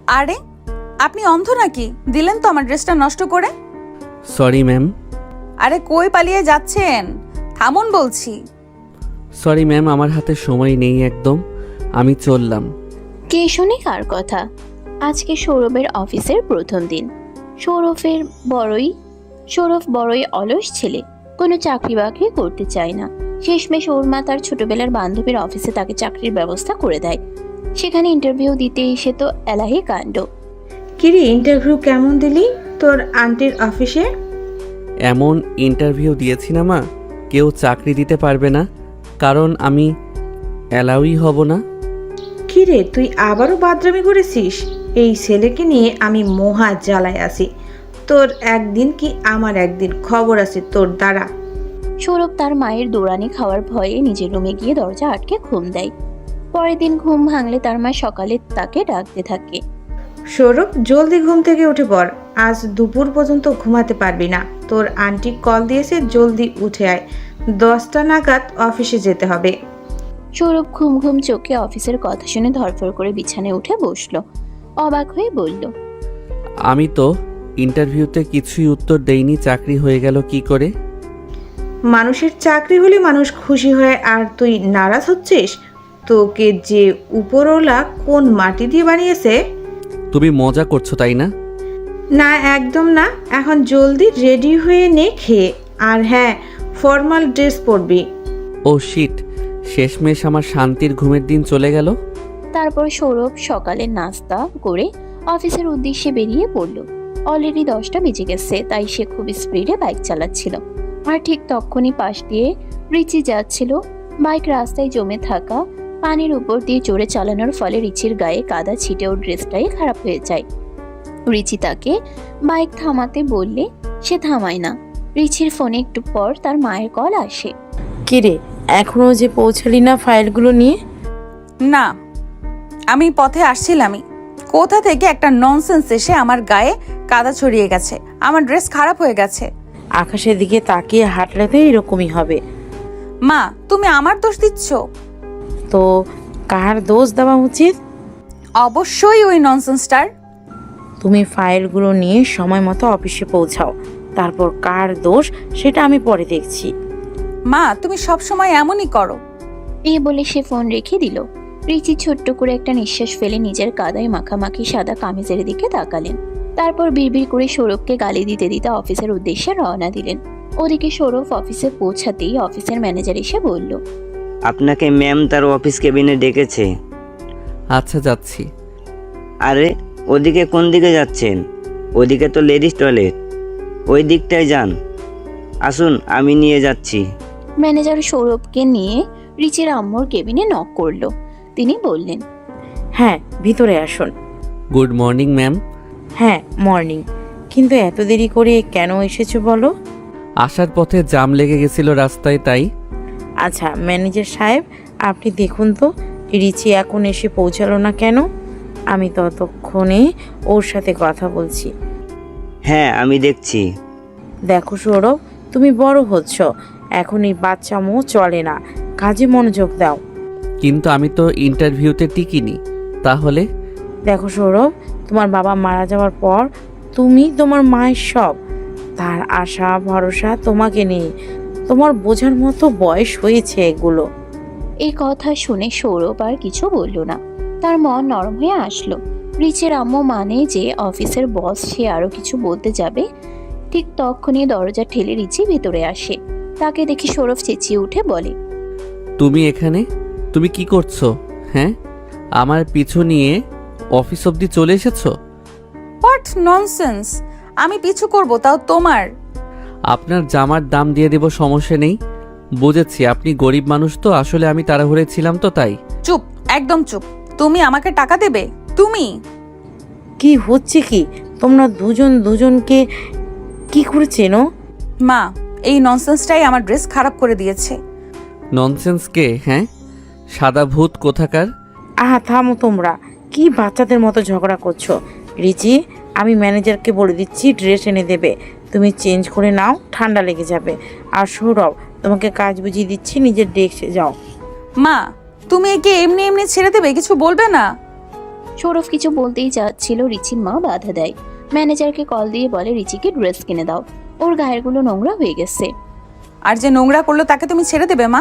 আরে আপনি অন্ধ নাকি? দিলেন তো আমার ড্রেসটা নষ্ট করে। Sorry ma'am. আরে কই পালিয়ে যাচ্ছেন? থামুন বলছি। সরি ম্যাম, আমার হাতে সময় নেই একদম, আমি চললাম। কে শোনে কার কথা? আজকে সৌরভের অফিসের প্রথম দিন। সৌরভ বড়ই অলস ছেলে, কোনো চাকরি বাকরি করতে চায় না। শেষমেশ ওর মা তার ছোটবেলার বান্ধবীর অফিসে তাকে চাকরির ব্যবস্থা করে দেয়। সেখানে ইন্টারভিউ দিতে এসে তো এলাহি কাণ্ড। কিরে, ইন্টারভিউ কেমন দিলি তোর আন্টির অফিসে? এমন ইন্টারভিউ দিয়েছি না মা, কেউ চাকরি দিতে পারবে না, কারণ আমি অ্যালাউই হব না। কিরে, তুই আবারও বাদরামি করেছিস? এই ছেলেকে নিয়ে আমি মহা জ্বালায় আছি। তোর একদিন কি আমার একদিন, খবর আছে তোর দ্বারা। সৌরভ তার মায়ের দৌড়ানি খাওয়ার ভয়ে নিজের রুমে গিয়ে দরজা আটকে ঘুম দেয়। পরের দিন ঘুম ভাঙলে তার মা সকালে তাকে ডাকতে থাকে। সৌরভ, জলদি ঘুম থেকে উঠে পড়, আজ দুপুর পর্যন্ত ঘুমাতে পারবি না। তোর আন্টি কল দিয়েছে, জলদি উঠে আয়, 10টা নাগাদ অফিসে যেতে হবে। সৌরভ ঘুম ঘুম চোখে অফিসের কথা শুনে ধরফর করে বিছানায় উঠে বসলো। অবাক হয়ে বলল, আমি তো ইন্টারভিউতে কিছুই উত্তর দেইনি, চাকরি হয়ে গেল কি করে? মানুষের চাকরি হলে মানুষ খুশি হয়, আর তুই নারাজ হচ্ছিস? তোকে যে উপরওয়ালা কোন মাটি দিয়ে বানিয়েছে? তুমি মজা করছো তাই না? না, একদম না। এখন জলদি রেডি হয়ে নে খেয়ে। আর হ্যাঁ, ফর্মাল ড্রেস পরবি। ও শিট, শেষমেশ আমার শান্তির ঘুমের দিন চলে গেল। তারপর সৌরভ সকালে নাস্তা করে অফিসের উদ্দেশ্যে বেরিয়ে পড়ল। অলরেডি 10টা বেজে গেছে, তাই সে খুব স্পিডে বাইক চালাচ্ছিল। আর ঠিক তখনই পাশ দিয়ে রিচি যাচ্ছিল। বাইক রাস্তায় জমে থাকা পানির উপর দিয়ে জোরে চালানোর ফলে রিচির গায়ে কাদা ছিটে ওর ড্রেসটাই খারাপ হয়ে যায়। রিচি তাকে বাইক থামাতে বললে সে থামায় না। রিচির ফোনে একটু পর তার মায়ের কল আসে। কিরে, এখনো যে পৌঁছালি না ফাইলগুলো নিয়ে? না, আমি পথে আসছিলামই। কোথা থেকে একটা ননসেন্স এসে আমার গায়ে কাদা ছড়িয়ে গেছে, আমার ড্রেস খারাপ হয়ে গেছে। আকাশের দিকে তাকিয়ে হাঁটলে তো এরকমই হবে। মা, তুমি আমার দোষ দিচ্ছ? তো কার দোষ দেওয়া উচিত? অবশ্যই ওই ননসেন্সটার। তুমি ফাইলগুলো নিয়ে সময় মতো অফিসে পৌঁছাও, তারপর কার দোষ সেটা আমি পরে দেখছি। মা, তুমি সবসময় এমনই করো। এই বলে সে ফোন রেখে দিল। রিচি ছোট্ট করে একটা নিঃশ্বাস ফেলে নিজের কাদায় মাখামাখি সাদা কামিজের দিকে তাকালেন। তারপর বিড়বিড় করে সৌরভকে গালি দিতে দিতে অফিসের উদ্দেশ্যে রওনা দিলেন। ওদিকে সৌরভ অফিসে পৌঁছাতেই অফিসের ম্যানেজার এসে বলল, আপনাকে ম্যাম তার অফিস কেবিনে ডেকেছে। আচ্ছা, যাচ্ছি। আরে ওদিকে কোন দিকে যাচ্ছেন? ওদিকে তো লেডিস টয়লেট, ওই দিকটায় যান। আসুন, আমি নিয়ে যাচ্ছি। ম্যানেজার সৌরভকে নিয়ে রিচির আম্মুর কেবিনে নক করলো। তিনি বললেন, হ্যাঁ, ভিতরে আসুন। Good morning ma'am. হ্যাঁ, মর্নিং। কিন্তু এত দেরি করে কেন এসেছো বলো? আসার পথে জাম লেগে গেছিল রাস্তায়, তাই। আচ্ছা ম্যানেজার সাহেব, আপনি দেখুন তো রিচি এখন এসে পৌঁছালো না কেন? আমি ততক্ষণে ওর সাথে কথা বলছি। হ্যাঁ, আমি দেখছি। দেখো সৌরভ, তুমি বড় হচ্ছ, এখন এই বাচ্চামো চলে না, কাজে মনোযোগ দাও। কিন্তু আমি তো ইন্টারভিউতে টিকিনি, তাহলে? দেখো সৌরভ, তোমার বাবা মারা যাওয়ার পর তুমি তোমার মায়ের সব, তার আশা ভরসা তোমাকে নেই। তোমার বোঝার মতো বয়স হয়েছে এগুলো। এই কথা শুনে সৌরভ আর কিছু বলল না। তার মন নরম হয়ে আসলো। রিচের আম্মু মানে যে অফিসের বস, সে আরো কিছু বলতে যাবে, ঠিক তখনই দরজা ঠেলে রিচি ভেতরে আসে। তাকে দেখে সৌরভ চেঁচিয়ে উঠে বলে, তুমি এখানে? তুমি কি করছো? হ্যাঁ, আমার পিছু নিয়ে অফিস অবধি চলে এসেছো? What nonsense! আমি পিছু করব, তাও তোমার? আপনার জামার দাম দিয়ে দেব, সমস্যা নেই। বুঝেছি আপনি গরিব মানুষ, তো আসলে আমি তাড়াহুড়ে ছিলাম তো তাই। চুপ, একদম চুপ। তুমি আমাকে টাকা দেবে? তুমি? কি হচ্ছে কি? তোমরা দুজন দুজনকে কি করে চেনো? মা, এই ননসেন্সটাই আমার ড্রেস খারাপ করে দিয়েছে। ননসেন্স কে? হ্যাঁ, সাদা ভূত কোথাকার। আহা থামো তোমরা, কি বাচ্চাদের মতো ঝগড়া করছো? রিচি, আমি ম্যানেজারকে বলে দিচ্ছি ড্রেস এনে দেবে, তুমি চেঞ্জ করে নাও, ঠান্ডা লেগে যাবে। আর সৌরভ, তোমাকে কাজ বুঝিয়ে দিচ্ছি, নিজের ডেস্কে যাও। মা, তুমি একে এমনি এমনি ছেড়ে দেবে? কিছু বলবে না? সৌরভ কিছু বলতেই যাচ্ছিল, রিচির মা বাধা দেয়। ম্যানেজারকে কল দিয়ে বলে রিচিকে ড্রেস কিনে দাও, ওর গায়েরগুলো নোংরা হয়ে গেছে। আর যে নোংরা করলো তাকে তুমি ছেড়ে দেবে মা?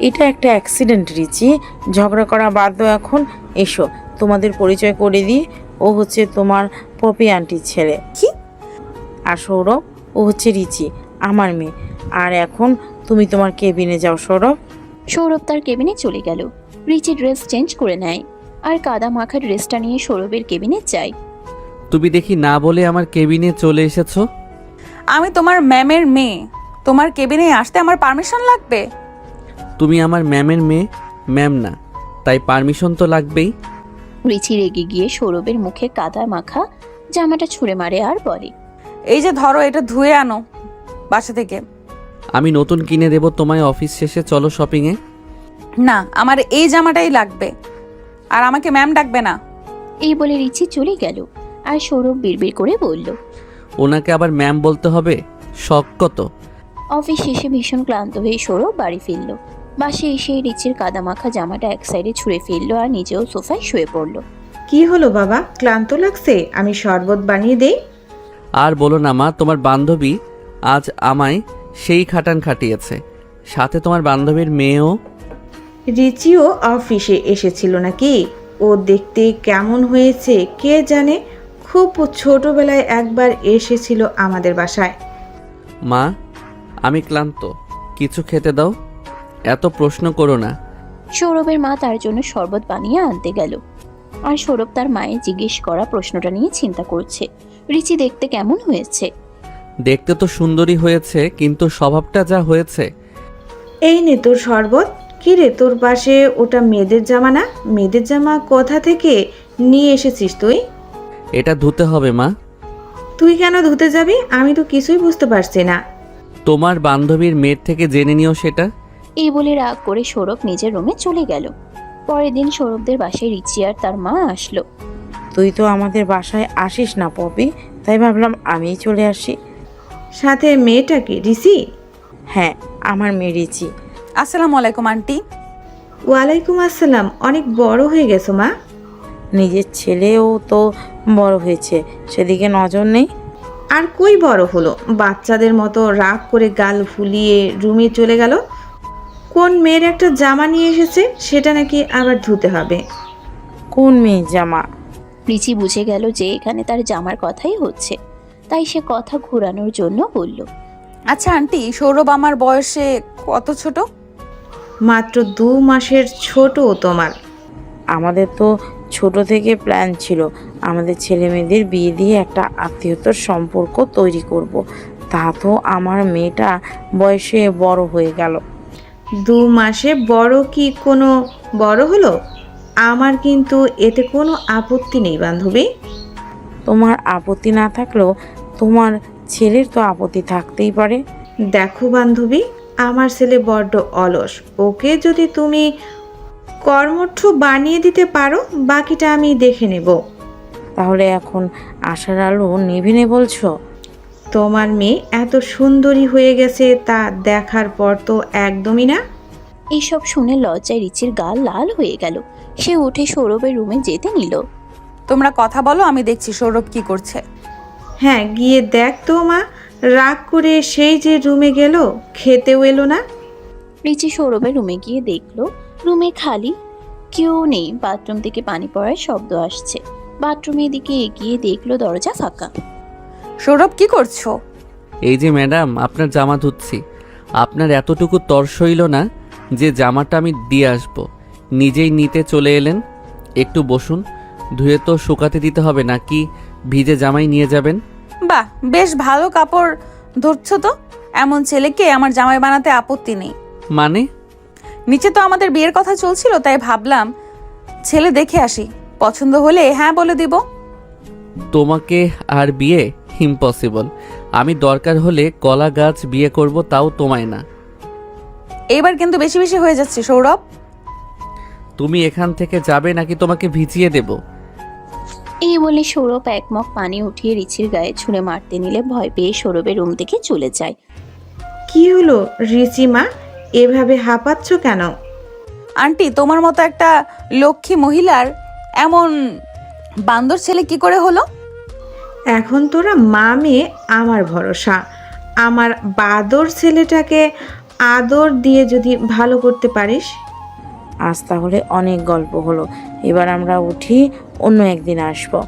এটা একটা অ্যাক্সিডেন্ট রিচি, ঝগড়া করা বাদ দাও এখন। এসো তোমাদের পরিচয় করে দিই, ও হচ্ছে তোমার পপি আন্টির ছেলে। কি? আর সৌরভ, ও হচ্ছে রিচি, আমার মেয়ে। আর এখন তুমি তোমার কেবিনে যাও সৌরভ। সৌরভ তার কেবিনে চলে গেল। রিচি ড্রেস চেঞ্জ করে নেয় আর কাদা মাখা ড্রেসটা নিয়ে সৌরভের কেবিনে যায়। তুমি দেখি না বলে আমার কেবিনে চলে এসেছো। আমি তোমার ম্যামের মেয়ে, তোমার কেবিনে আসতে আমার পারমিশন লাগবে? তুমি আমার ম্যামের মেয়ে, ম্যাম না, তাই পারমিশন তো লাগবেই। রিচি রেগে গিয়ে সৌরভের মুখে কাদা মাখা জামাটা ছুঁড়ে মারে আর বলে, এই যে ধরো, এটা ধুয়ে আনো বাসা থেকে। আমি নতুন কিনে দেব তোমায়, অফিস শেষে চলো শপিংয়ে। না, আমার এই জামাটাই লাগবে, আর আমাকে ম্যাম ডাকবে না। এই বলে রিচি চলে গেল। আর সৌরভ বিড়বিড় করে বলল, ওনাকে আবার ম্যাম বলতে হবে, শখ কত। অফিস শেষে ভীষণ ক্লান্ত হয়ে সৌরভ বাড়ি ফিরল। বাসে এসে রিচির কাদা মাখা জামাটা এক সাইডে ছুঁড়ে ফেললো আর নিজেও সোফায় শুয়ে পড়ল। কি হলো বাবা, ক্লান্ত লাগছে? আমি শরবত বানিয়ে দেই? আর বলো না মা, তোমার বান্ধবী আজ আমায় সেই খাটান খাটিয়েছে, সাথে তোমার বান্ধবীর মেয়েও। রিচিও অফিসে এসেছিল নাকি? ও দেখতে কেমন হয়েছে কে জানে। খুব ছোটবেলায় একবার এসেছিল আমাদের বাসায়। মা, আমি ক্লান্ত, কিছু খেতে দাও, এত প্রশ্ন করো না। সৌরভের মা তার জন্য শরবত বানিয়ে আনতে গেল। আর সৌরভ তার মায়ের জিজ্ঞেস করা প্রশ্নটা নিয়ে চিন্তা করছে, রিচি দেখতে কেমন হয়েছে। দেখতে তো সুন্দরী হয়েছে, কিন্তু স্বভাবটা যা হয়েছে। এই নে তোর শরবত। কি রে, তোর পাশে ওটা মেয়েদের জামা না? মেয়েদের জামা কোথা থেকে নিয়ে এসেছিস তুই? এটা ধুতে হবে মা। তুই কেন ধুতে যাবি? আমি তো কিছুই বুঝতে পারছি না। তোমার বান্ধবীর মেয়ের থেকে জেনে নিও সেটা। এই বলে রাগ করে সৌরভ নিজের রুমে চলে গেল। পরের দিন সৌরভদের বাসায় রিচি আর তার মা আসলো। তুই তো আমাদের বাসায় আসিস না পপি, তাই ভাবলাম আমিই চলে আসি। সাথে মেয়েটা কি রিসি? হ্যাঁ, আমার মেয়ে রিচি। আসসালামু আলাইকুম আন্টি। ওয়ালাইকুম আসসালাম। অনেক বড় হয়ে গেছো মা। নিজের ছেলেও তো বড় হয়েছে, সেদিকে নজর নেই। আর কই বড় হলো, বাচ্চাদের মতো রাগ করে গাল ফুলিয়ে রুমে চলে গেল। কোন মেয়ের একটা জামা নিয়ে এসেছে, সেটা নাকি আবার ধুতে হবে। কোন মেয়ে জামা? রিচি বুঝে গেল যে এখানে তার জামার কথাই হচ্ছে, তাই সে কথা ঘোরানোর জন্য বলল, আচ্ছা আন্টি, সৌরভ আমার বয়সে কত ছোট? মাত্র 2 মাসের ছোট তোমার। আমাদের তো ছোট থেকে প্ল্যান ছিল আমাদের ছেলে মেয়েদের বিয়ে দিয়ে একটা আত্মীয়তার সম্পর্ক তৈরি করব। তা তো আমার মেয়েটা বয়সে বড় হয়ে গেল। 2 মাসে বড় কি কোনো বড় হলো? আমার কিন্তু এতে কোনো আপত্তি নেই বান্ধবী। তোমার আপত্তি না থাকলেও তোমার ছেলের তো আপত্তি থাকতেই পারে। দেখো বান্ধবী, আমার ছেলে বড্ড অলস। ওকে যদি তুমি কর্মঠ বানিয়ে দিতে পারো, বাকিটা আমি দেখে নেব। তাহলে এখন আশার আলো নিভিনে বলছো? তোমার মেয়ে এত সুন্দরী হয়ে গেছে তা দেখার পর তো একদমই না। এইসব শুনে লজ্জায় রিচির গাল লাল হয়ে গেল। সে উঠে সৌরভের রুমে যেতে নিল। তোমরা কথা বলো, আমি দেখছি সৌরভ কি করছে। হ্যাঁ, গিয়ে দেখ তো মা। রাগ করে সেই যে রুমে গেল, খেতেও এলো না। রিচি সৌরভের রুমে গিয়ে দেখলো রুমে খালি, কেউ নেই। বাথরুম থেকে পানি পড়ার শব্দ আসছে। বাথরুমের দিকে এগিয়ে দেখলো দরজা ফাঁকা। সৌরভ কি করছো? এই যে ম্যাডাম, আপনার জামা ধুচ্ছি। আপনার এতটুকু তর্স হইল না যে জামাটা আমি দিয়ে আসব, নিজেই নিতে চলে এলেন। একটু বসুন, ধুয়ে তো শুকাতে দিতে হবে, নাকি ভিজে জামাই নিয়ে যাবেন? বাহ, বেশ ভালো কাপড় ধরছো তো। এমন ছেলেকে আমার জামাই বানাতে আপত্তি নেই। মানে? নিচে তো আমাদের বিয়ের কথা চলছিল, তাই ভাবলাম ছেলে দেখে আসি, পছন্দ হলে হ্যাঁ বলে দিব। তোমাকে আর বিয়ে ইম্পসিবল। আমি দরকার হলে কলা গাছ বিয়ে করব, তাও তোমায় না। এবার কিন্তু বেশি বেশি হয়ে যাচ্ছে সৌরভ। তুমি এখান থেকে যাবে নাকি তোমাকে ভিজিয়ে দেব? এই বলে সৌরভ এক মগ পানি উঠিয়ে রিচির গায়ে ছুঁড়ে মারতে নিলে ভয় পেয়ে সৌরভের রুম থেকে চলে যায়। কি হলো রিচিমা, এভাবে হাঁপাচ্ছ কেন? আন্টি, তোমার মতো একটা লক্ষ্মী মহিলার এমন বান্দর ছেলে কি করে হলো? এখন তোরা মা মেয়ে আমার ভরসা। আমার বাদর ছেলেটাকে আদর দিয়ে যদি ভালো করতে পারিস। আজ তাহলে অনেক গল্প হলো, এবার আমরা উঠি, অন্য একদিন আসবো।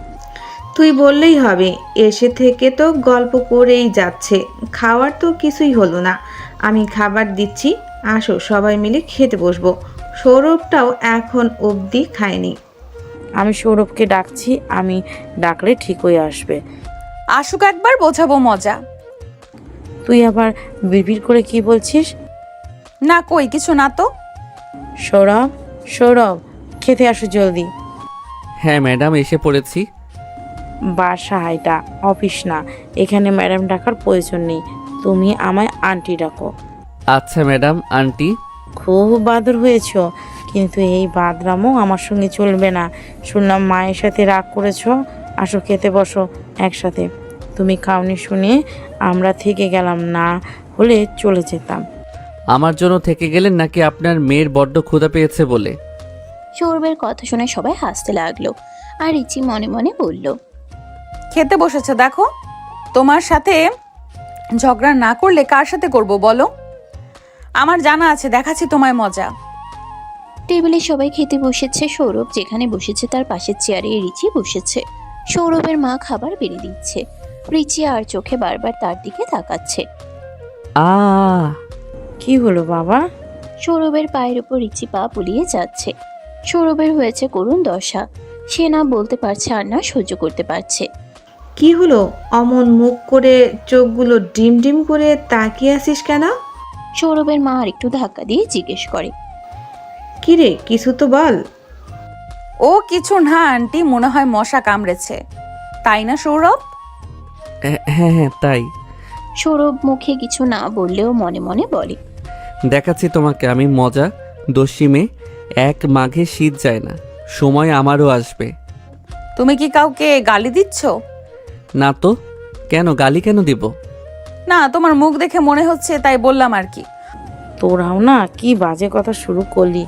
তুই বললেই হবে, এসে থেকে তো গল্প করেই যাচ্ছে, খাওয়ার তো কিছুই হলো না। আমি খাবার দিচ্ছি, আসো সবাই মিলে খেতে বসবো। সৌরভটাও এখন অবধি খায়নি। আমি সৌরভকে ডাকছি, আমি ডাকলে ঠিকই আসবে। আসুক একবার, বোঝাবো মজা। তুই আবার বিড়বিড় করে কি বলছিস? না কই কিছু না তো। সৌরভ, সৌরভ, খেতে আসো জলদি। হ্যাঁ ম্যাডাম, এসে পড়েছি। বাসা এটা অফিস না, এখানে ম্যাডাম ডাকার প্রয়োজন নেই। তুমি আমায় আন্টি ডাকো। আচ্ছা ম্যাডাম, আন্টি। খুব বাদর হয়েছো, কিন্তু এই বাদরামও আমার সঙ্গে চলবে না। শুনলাম মায়ের সাথে রাগ করেছো। আসো খেতে বসো একসাথে। তুমি খাওনি শুনে আমরা থেকে গেলাম, না হলে চলে যেতাম। আমার জন্য থেকে গেলেন নাকি আপনার মেয়ের বড্ড ক্ষুধা পেয়েছে বলে? সৌরভের কথা শুনে সবাই হাসতে লাগলো, আর রিচি মনে মনে বলল, খেতে বসেছে দেখো। তোমার সাথে ঝগড়া না করলে কার সাথে করব বলো? আমার জানা আছে, দেখাচ্ছি তোমায় মজা। টেবিলে সবাই খেতে বসেছে। সৌরভ যেখানে বসেছে তার পাশের চেয়ারে রিচি বসেছে। সৌরভের মা খাবার বেড়ে দিচ্ছে। রিচি আর চোখে বারবার তার দিকে তাকাচ্ছে। আ কি হলো বাবা? সৌরভের পায়ের উপর রিচি পা বুলিয়ে যাচ্ছে। সৌরভের হয়েছে করুণ দশা। সে না বলতে পারছে আর না সহ্য করতে পারছে। কি হলো? অমন মুখ করে চোখগুলো ডিম ডিম করে তাকিয়ে আছিস কেন? সৌরভের মা আর একটু ধাক্কা দিয়ে জিজ্ঞেস করে, কিরে, কিছু তো বল। ও কিছু না আন্টি, মনে হয় মশা কামড়েছে, তাই না সৌরভ? হ্যাঁ হ্যাঁ তাই। সৌরভ মুখে কিছু না বললেও মনে মনে বলে, দেখাচ্ছি তোমাকে আমি মজা। দস্যি মেয়ে, এক মাঘে শীত যায় না, সময় আমারও আসবে। তুমি কি কাউকে গালি দিচ্ছ? না তো, কেন গালি কেন দিব? না, তোমার মুখ দেখে মনে হচ্ছে, তাই বললাম আর কি। তোরাও না কি বাজে কথা শুরু করলি।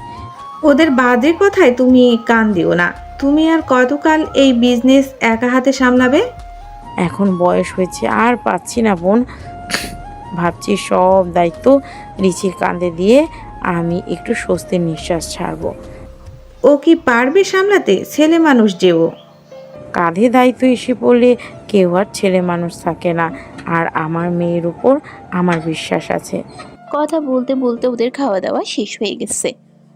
ওদের বাদের কথায় তুমি কান দিও না। তুমি আর কতকাল এই বিজনেস একা হাতে সামলাবে? এখন বয়স হয়েছে, আর পাচ্ছি না বোন। ভাবছি সব দায়িত্ব রিচির কাঁধে দিয়ে আমি একটু স্বস্তির নিঃশ্বাস ছাড়বো। ও কি পারবে সামলাতে? ছেলে মানুষ যে ও। কাঁধে দায়িত্ব এসে পড়লে কেউ আর ছেলে মানুষ থাকে না। আর আমার মেয়ের উপর আমার বিশ্বাস আছে। কথা বলতে বলতে ওদের খাওয়া দাওয়া শেষ হয়ে গেছে।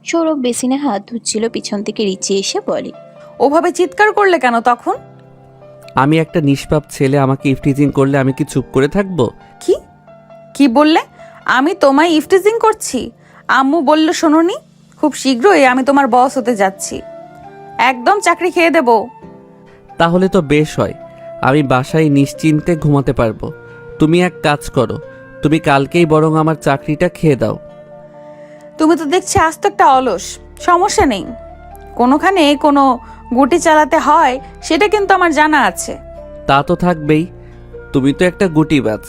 সৌরভ বেসিনে হাত ধুচ্ছিল, পিছন থেকে রিচি এসে বলে, ওভাবে চিৎকার করলে কেন তখন? আমি একটা নিষ্পাপ ছেলে, আমাকে ইফটিজিং করলে আমি কি চুপ করে থাকবো? কি কি বললে? আমি তোমায় ইফটিজিং করছি? আম্মু বলল শোনোনি? খুব শীঘ্রই আমি তোমার বস হতে যাচ্ছি, একদম চাকরি খেয়ে দেব। তাহলে তো বেশ হয়, আমি বাসায় নিশ্চিন্তে ঘুমাতে পারবো। তুমি এক কাজ করো, তুমি কালকেই বরং আমার চাকরিটা খেয়ে দাও। তুমি তো দেখছি আস্ত একটা অলস। সমস্যা নেই, কোনোখানে কোনো গুটি চালাতে হয় সেটা কিন্তু আমার জানা আছে। তা তো থাকবেই, তুমি তো একটা গুটিবাজ।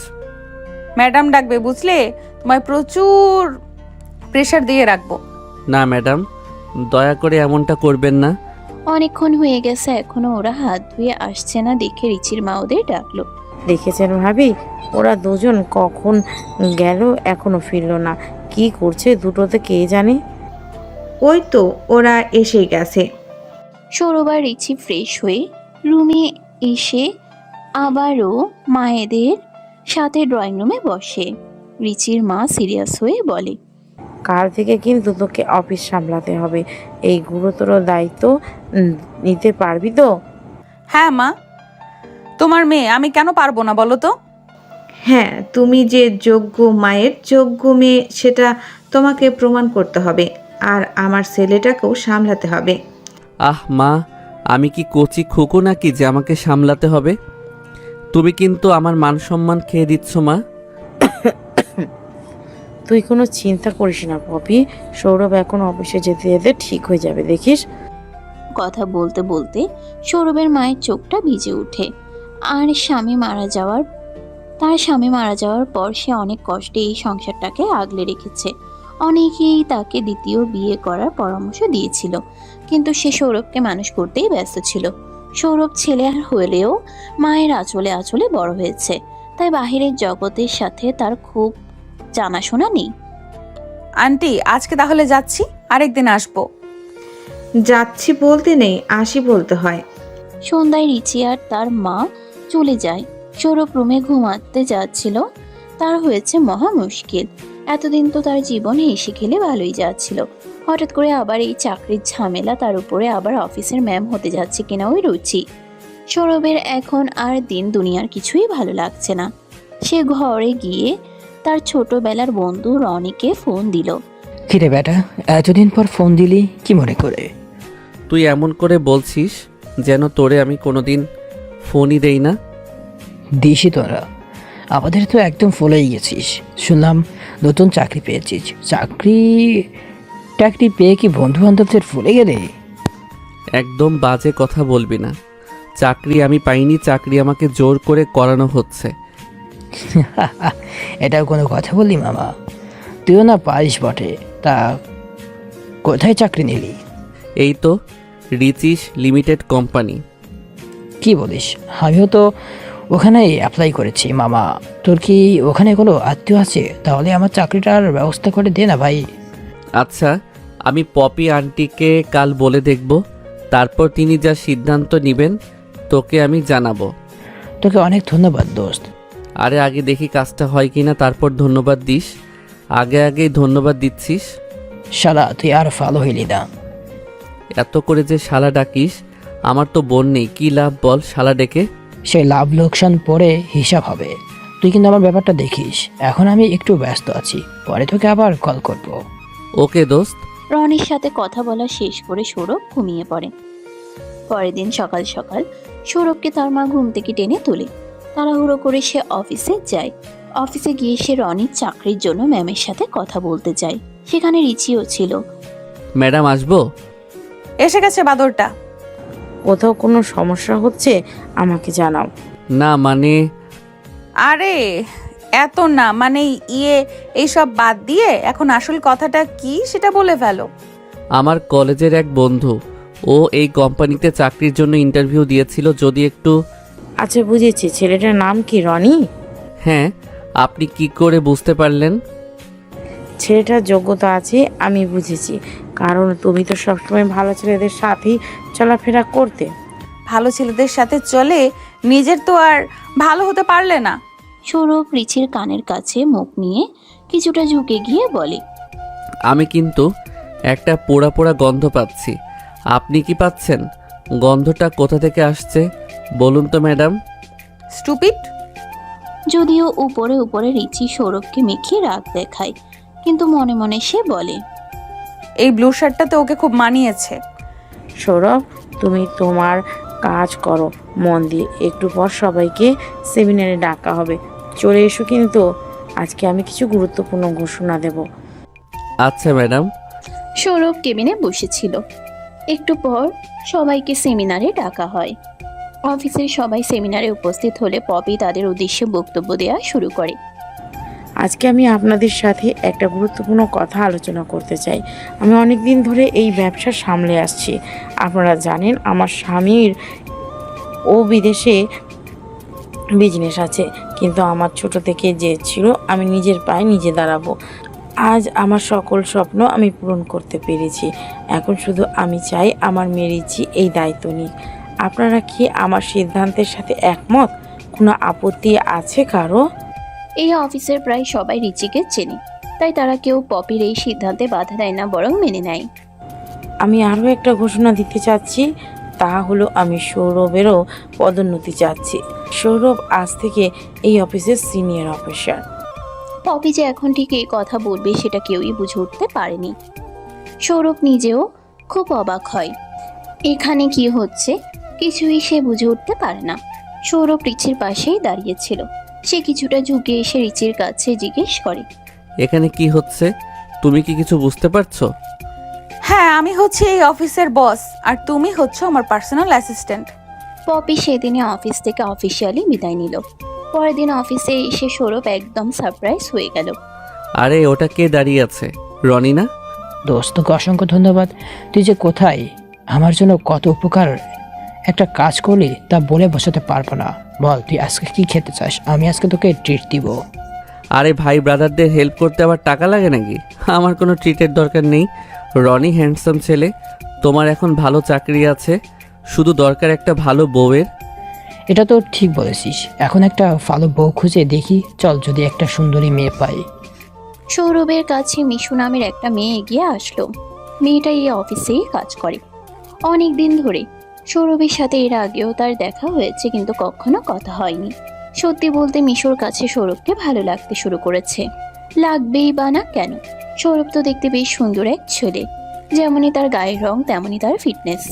ম্যাডাম ডাকবে বুঝলে, তোমায় প্রচুর প্রেশার দিয়ে রাখবো। না ম্যাডাম, দয়া করে এমনটা করবেন না। অনেকক্ষণ হয়ে গেছে এখনো ওরা হাত ধুয়ে আসছে না দেখে রিচির মা ওদের ডাকলো। দেখেছেন ভাবি, ওরা দুজন কখন গেল এখনো ফিরলো না। কি করছে দুটোতে কে জানে। ওই তো ওরা এসে গেছে। সৌরভ আর রিচি ফ্রেশ হয়ে রুমে এসে আবারও মায়েদের সাথে ড্রয়িং রুমে বসে। রিচির মা সিরিয়াস হয়ে বলে, কাল থেকে কিন্তু তোকে অফিস সামলাতে হবে। এই গুরুতর দায়িত্ব নিতে পারবি তো? হ্যাঁ মা, তোমার মেয়ে, আমি কেন পারবো না বলো তো? হ্যাঁ, তুমি যে যোগ্য মায়ের যোগ্য মেয়ে সেটা তোমাকে প্রমাণ করতে হবে। আর আমার ছেলেটাকেও সামলাতে হবে। আহ মা, আমি কি কচি খোকো নাকি যে আমাকে সামলাতে হবে? তুমি কিন্তু আমার মান সম্মান খেয়ে দিচ্ছ মা। তুই কোনো চিন্তা করিস না পপি, সৌরভ এখন অফিসে যেতে যেতে ঠিক হয়ে যাবে, দেখিস। কথা বলতে বলতে সৌরভের মায়ের চোখটা ভিজে ওঠে। আর তার স্বামী মারা যাওয়ার পর সে অনেক কষ্টে এই সংসারটাকে আগলে রেখেছে। অনেকেই তাকে দ্বিতীয় বিয়ে করার পরামর্শ দিয়েছিল, কিন্তু সে সৌরভকে মানুষ করতেই ব্যস্ত ছিল। সৌরভ ছেলে হলেও মায়ের আঁচলে আঁচলে বড় হয়েছে, তাই বাহিরের জগতের সাথে তার খুব জানাশোনা নেই। আন্টি আজকে তাহলে যাচ্ছি, আরেকদিন আসবো। যাচ্ছি বলতে নেই, আসি বলতে হয়। সন্ধ্যায় রিচি আর তার মা চলে যায়। সৌরভ রুমে ঘুমাতে যাচ্ছিল, তার হয়েছে মহা মুশকিল। এতদিন তো তার জীবনে হেসে খেলে ভালোই যাচ্ছিল, হঠাৎ করে আবার এই চাকরির ঝামেলা, তার উপরে আবার অফিসের ম্যাম হতে যাচ্ছে কিনা ওই রুচি। সৌরভের এখন আর দিন দুনিয়ার কিছুই ভালো লাগছে না। সে ঘরে গিয়ে তার ছোটবেলার বন্ধু রনিকে ফোন দিল। কিরে বেটা, এতদিন পর ফোন দিলি কি মনে করে? তুই এমন করে বলছিস যেন তোরে আমি কোনোদিন ফোনই দেই না। দিসই তোরা, আমাদের তো একদম ফলেই গেছিস। শুনলাম নতুন চাকরি পেয়েছিস। চাকরি পেয়ে কি বন্ধু বান্ধবদের ভুলে গেলে? একদম বাজে কথা বলবি না। চাকরি আমি পাইনি, চাকরি আমাকে জোর করে করানো হচ্ছে। এটাও কোনো কথা বললি মামা? তুইও না পারিস বটে। তা কোথায় চাকরি নিলি? এই তো রিচিস লিমিটেড কোম্পানি। কি বলিস? আমিও তো ওখানে অ্যাপ্লাই করেছি মামা। তোর কি ওখানে কোনো আত্মীয় আছে? তাহলে আমার চাকরিটার ব্যবস্থা করে দে না ভাই। আচ্ছা, আমি পপি আন্টিকে কাল বলে দেখব, তারপর তিনি যা সিদ্ধান্ত নেবেন তোকে আমি জানাবো। তোকে অনেক ধন্যবাদ দোস্ত। আরে আগে দেখি কাজটা হয় কিনা, তারপর ধন্যবাদ দিস। আগেই ধন্যবাদ দিচ্ছিস। শালা তুই আর ভালো হইলি না। এত করে যে শালা ডাকিস, আমার তো বোন নেই, কি লাভ বল শালা ডেকে? সেই লাভ লোকসান পরে হিসাব হবে। তুই কিন্তু আমার ব্যাপারটা দেখিস। এখন আমি একটু ব্যস্ত আছি, পরে তোকে আবার কল করব। ওকে দোস্ত। রনির সাথে কথা বলা শেষ করে সৌরভ ঘুমিয়ে পড়ে। পরের দিন সকাল সকাল সৌরভকে তার মা ঘুম থেকে টেনে তোলে। তাড়াহুড়ো করে সে অফিসে যায়। অফিসে গিয়ে সে রনির চাকরির জন্য ম্যামের সাথে কথা বলতে যায়। সেখানে রিচিও ছিল। ম্যাডাম আসবো? এসে গেছে বাদরটা। কোথাও কোনো সমস্যা হচ্ছে আমাকে জানাও। না মানে আরে এত না মানে এইসব বাদ দিয়ে এখন আসল কথাটা কি সেটা বলে ফেলো। আমার কলেজের এক বন্ধু, ও এই কোম্পানিতে চাকরির জন্য ইন্টারভিউ দিয়েছিল। যদি একটু আচ্ছা বুঝেছি, ছেলেটার নাম কি রনি? হ্যাঁ, আপনি কি করে বুঝতে পারলেন? ছেলেটার যোগ্যতা আছে আমি বুঝেছি, কারণ তুমি তো সবসময় ভালো ছেলেদের সাথেই চলাফেরা করতে। ভালো ছেলেদের সাথে চলে, নিজের তো আর ভালো হতে পারলে না। সৌরভ রিচির কানের কাছে মুখ নিয়ে কিছুটা ঝুঁকে গিয়ে বলে, আমি কিন্তু একটা পোড়া পোড়া গন্ধ পাচ্ছি। আপনি কি পাচ্ছেন? গন্ধটা কোথা থেকে আসছে বলুন তো ম্যাডাম। স্টুপিড। যদিও উপরে উপরে রিচি সৌরভকে মেখিয়ে রাগ দেখায়, কিন্তু মনে মনে সে বলে, এই ব্লু শার্টটাতে ওকে খুব মানিয়েছে। সৌরভ, তুমি তোমার কাজ করো মন দিয়ে। একটু পর সবাইকে সেমিনারে ডাকা হবে, চলে এসো কিন্তু। আজকে আমি কিছু গুরুত্বপূর্ণ ঘোষণা দেব। আচ্ছা ম্যাডাম। সৌরভ কেবিনে বসেছিল। একটু পর সবাইকে সেমিনারে ডাকা হয়। অফিসের সবাই সেমিনারে উপস্থিত হলে পপি তাদের উদ্দেশ্যে বক্তব্য দেওয়া শুরু করে। আজকে আমি আপনাদের সাথে একটা গুরুত্বপূর্ণ কথা আলোচনা করতে চাই। আমি অনেক দিন ধরে এই ব্যবসা সামলে আসছি। আপনারা জানেন আমার স্বামীর ও বিদেশে বিজনেস আছে, কিন্তু আমার ছোট থেকে যে ছিল আমি নিজের পায়ে নিজে দাঁড়াবো। আজ আমার সকল স্বপ্ন আমি পূরণ করতে পেরেছি। এখন শুধু আমি চাই আমার মেয়ে রিচি এই দায়িত্ব নিক। আপনারা কি আমার সিদ্ধান্তের সাথে একমত? কোনো আপত্তি আছে কারো? এই অফিসের প্রায় সবাই রিচিকে চেনে, তাই তারা কেউ পপির এই সিদ্ধান্তে বাধা দেয় না, বরং মেনে নেয়। আমি আরও একটা ঘোষণা দিতে চাচ্ছি, তা হলো আমি সৌরভেরও পদোন্নতি চাচ্ছি। সৌরভ আজ থেকে এই অফিসের সিনিয়র অফিসার। পপি যে এখন ঠিক এই কথা বলবে সেটা কেউই বুঝে উঠতে পারেনি। সৌরভ নিজেও খুব অবাক হয়, এখানে কি হচ্ছে কিছুই সে বুঝে উঠতে পারে না। সৌরভ রিচির পাশেই দাঁড়িয়েছিল। সে কিছুটা ঝুঁকে এসে রিচির কাছে জিজ্ঞেস করে, এখানে কি হচ্ছে? তুমি কি কিছু বুঝতে পারছো? হ্যাঁ, আমি হচ্ছে এই অফিসের বস আর তুমি হচ্ছে আমার পার্সোনাল অ্যাসিস্ট্যান্ট। পপি সেদিনে অফিস থেকে অফিসিয়ালি বিদায় নিল। পরের দিন অফিসে এসে সৌরভ একদম সারপ্রাইজ হয়ে গেল। আরে ওটা কে দাঁড়িয়ে আছে? রনি না? দোস্ত, তোকে অসংখ্য ধন্যবাদ। তুই যে কোথায়, আমার জন্য কত উপকার একটা কাজ করলি তা বলে বোঝাতে পারবো না। বল, তুই আজকে কি খেতে চাস? আমি আজকে তোকে ট্রিট দিব। আরে ভাই ব্রাদারদের হেল্প করতে আবার টাকা লাগে নাকি? আমার কোনো ট্রিটের দরকার নেই। রনি হ্যান্ডসাম ছেলে, তোমার এখন ভালো চাকরি আছে, শুধু দরকার একটা ভালো বউয়ের। এটা তো ঠিক বলেছিস। এখন একটা ভালো বউ খুঁজে দেখি, চল, যদি একটা সুন্দরী মেয়ে পাই। সৌরভের কাছে মিশু নামের একটা মেয়ে এগিয়ে আসলো। মেয়েটা এই অফিসেই কাজ করে অনেক দিন ধরে। সৌরভের সাথে এর আগেও তার দেখা হয়েছে, কিন্তু কখনো কথা হয়নি। সত্যি বলতে মিশুর কাছে সৌরভকে ভালো লাগতে শুরু করেছে। লাগবেই বা না কেন, সৌরভ তো দেখতে বেশ সুন্দর এক ছেলে। যেমনই তার গায়ের রং তেমনই তার fitness.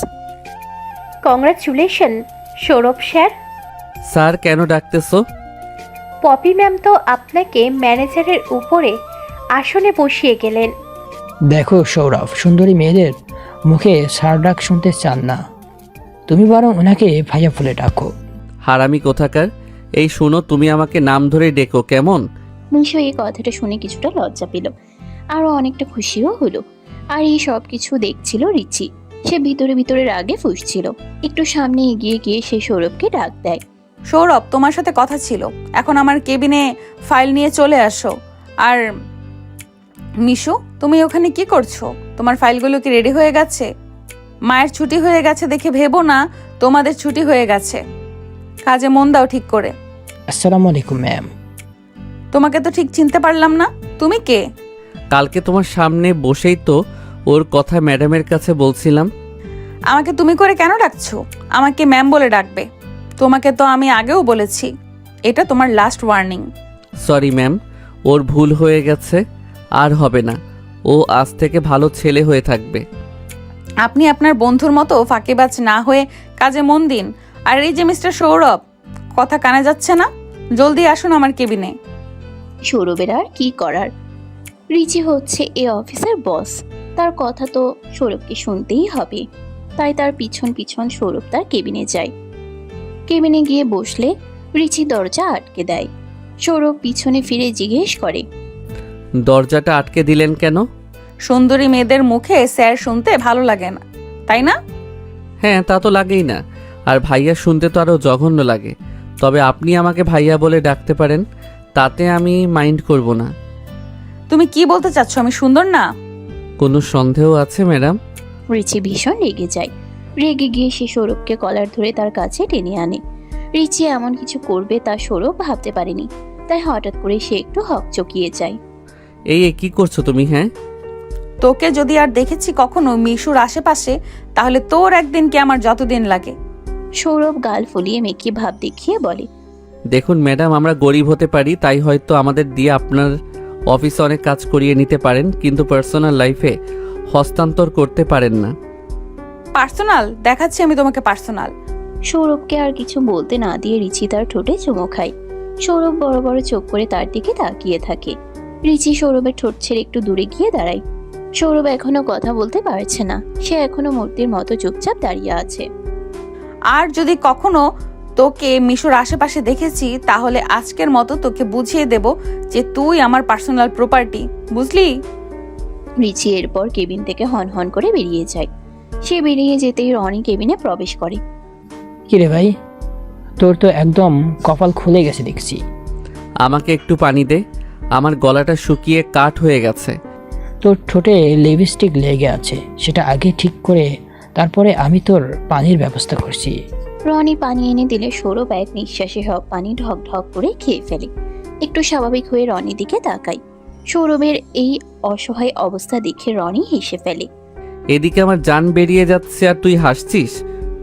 Congratulation Sourav sir. Sir কেন ডাকতেছো? পপি ম্যাম তো আপনাকে ম্যানেজারের উপরে আসনে বসিয়ে গেলেন। দেখো সৌরভ, সুন্দরী মেয়েদের মুখে সার ডাক শুনতে চান না। তুমি বরং ওনাকে ভাইয়া বলে ডাকো। হারামি কোথাকার! এই শোনো, তুমি আমাকে নাম ধরে ডেকো কেমন? মিশু এই কথাটা শুনে কিছুটা লজ্জা পেল, আরো অনেকটা খুশিও হলো। আর এই সব কিছু দেখছিল রিচি। সে ভিতরে ভিতরে রাগে ফুঁসছিল। একটু সামনে এগিয়ে গিয়ে সে সৌরভকে ডাক দেয়। সৌরভ, তোমার সাথে কথা ছিল, এখন আমার কেবিনে ফাইল নিয়ে চলে আসো। আর মিশু, তুমি ওখানে কি করছো? তোমার ফাইলগুলো কি রেডি হয়ে গেছে? মায়ের ছুটি হয়ে গেছে দেখে ভেবো না তোমাদের ছুটি হয়ে গেছে। কাজে মন দাও ঠিক করে। আসসালামু আলাইকুম ম্যাম। তোমাকে তো ঠিক চিনতে পারলাম না, তুমি কে? কালকে তোমার সামনে বসেই তো ওর কথা ম্যাডামের কাছে বলছিলাম। আমাকে তুমি করে কেন ডাকছো? আমাকে ম্যাম বলে ডাকবে। তোমাকে তো আমি আগেও বলেছি, এটা তোমার লাস্ট ওয়ার্নিং। সরি ম্যাম, ওর ভুল হয়ে গেছে, আর হবে না। ও আজ থেকে ভালো ছেলে হয়ে থাকবে। আপনি আপনার বন্ধুর মতো ফাঁকিবাজ না হয়ে কাজে মন দিন। আর এই যে মিস্টার সৌরভ, কথা কানে যাচ্ছে না? জলদি আসুন আমার কেবিনে। সৌরভের আর কি করার, রিচি হচ্ছে এ অফিসের বস। তার কথা তো সৌরভকে শুনতেই হবে। তাই তার পিছন পিছন সৌরভ তার কেবিনে যায়। কেবিনে গিয়ে বসলে রিচি দরজা আটকে দেয়। সৌরভ পিছনে ফিরে জিজ্ঞেস করে, দরজাটা আটকে দিলেন কেন? সুন্দরী মেয়েদের মুখে স্যার শুনতে ভালো লাগে না, তাই না? হ্যাঁ, তা তো লাগেই না। আর ভাইয়া শুনতে তো আরও জঘন্য লাগে। তবে আপনি আমাকে ভাইয়া বলে ডাকতে পারেন, তাতে আমি মাইন্ড করব না। তুমি কি বলতে চাচ্ছ আমি সুন্দর না? কোনো সন্দেহ আছে ম্যাডাম? রিচি ভীষণ রেগে যায়। রেগে গিয়ে সে সৌরভকে কলার ধরে তার কাছে টেনে আনে। রিচি এমন কিছু করবে তা সৌরভ ভাবতে পারেনি। তাই হঠাৎ করে সে একটু হকচকিয়ে যায়। এই কি করছো তুমি? হ্যাঁ, তোকে যদি আর দেখেছি কখনো মিশুর আশেপাশে, তাহলে তোর একদিন কি আমার যতদিন লাগে। সৌরভ গাল ফুলিয়ে মেকি ভাব দেখিয়ে বলে, দেখুন ম্যাডাম, আমরা গরিব হতে পারি, তাই হয়তো আমাদের দিয়ে আপনার অফিসে অনেক কাজ করিয়ে নিতে পারেন, কিন্তু পার্সোনাল লাইফে হস্তান্তর করতে পারেন না। পার্সোনাল দেখাচ্ছি আমি তোমাকে পার্সোনাল। সৌরভকে আর কিছু বলতে না দিয়ে রিচি তার ঠোঁটে চুমো খায়। সৌরভ বড় বড় চোখ করে তার দিকে তাকিয়ে থাকে। রিচি সৌরভের ঠোঁট ছেড়ে একটু দূরে গিয়ে দাঁড়ায়। সৌরভ এখনো কথা বলতে পারছে না। সে এখনো মূর্তির মতো চুপচাপ দাঁড়িয়ে আছে। আর যদি কখনো তোকে মিশুর আশেপাশে দেখেছি, তাহলে আজকের মতো তোকে বুঝিয়ে দেব যে তুই আমার পার্সোনাল প্রপার্টি, বুঝলি? রিচি এরপর কেবিন থেকে হন হন করে বেরিয়ে যায়। সে বেরিয়ে যেতেই রনি কেবিনে প্রবেশ করে। কিরে ভাই, তোর তো একদম কপাল খুলে গেছে দেখছি। আমাকে একটু পানি দে, আমার গলাটা শুকিয়ে কাঠ হয়ে গেছে। তোর ঠোঁটে লিপস্টিক লেগে আছে, সেটা আগে ঠিক করে তারপরে আমি তোর পানির ব্যবস্থা করছি। রনি পানি এনে দিলে সৌরভ এক নিঃশ্বাসে সব পানি ঢক ঢক করে খেয়ে ফেলে। একটু স্বাভাবিক হয়ে রনির দিকে তাকায়। সৌরভের এই অসহায় অবস্থা দেখে রনি হেসে ফেলে। এদিকে আমার জান বেরিয়ে যাচ্ছে আর তুই হাসছিস?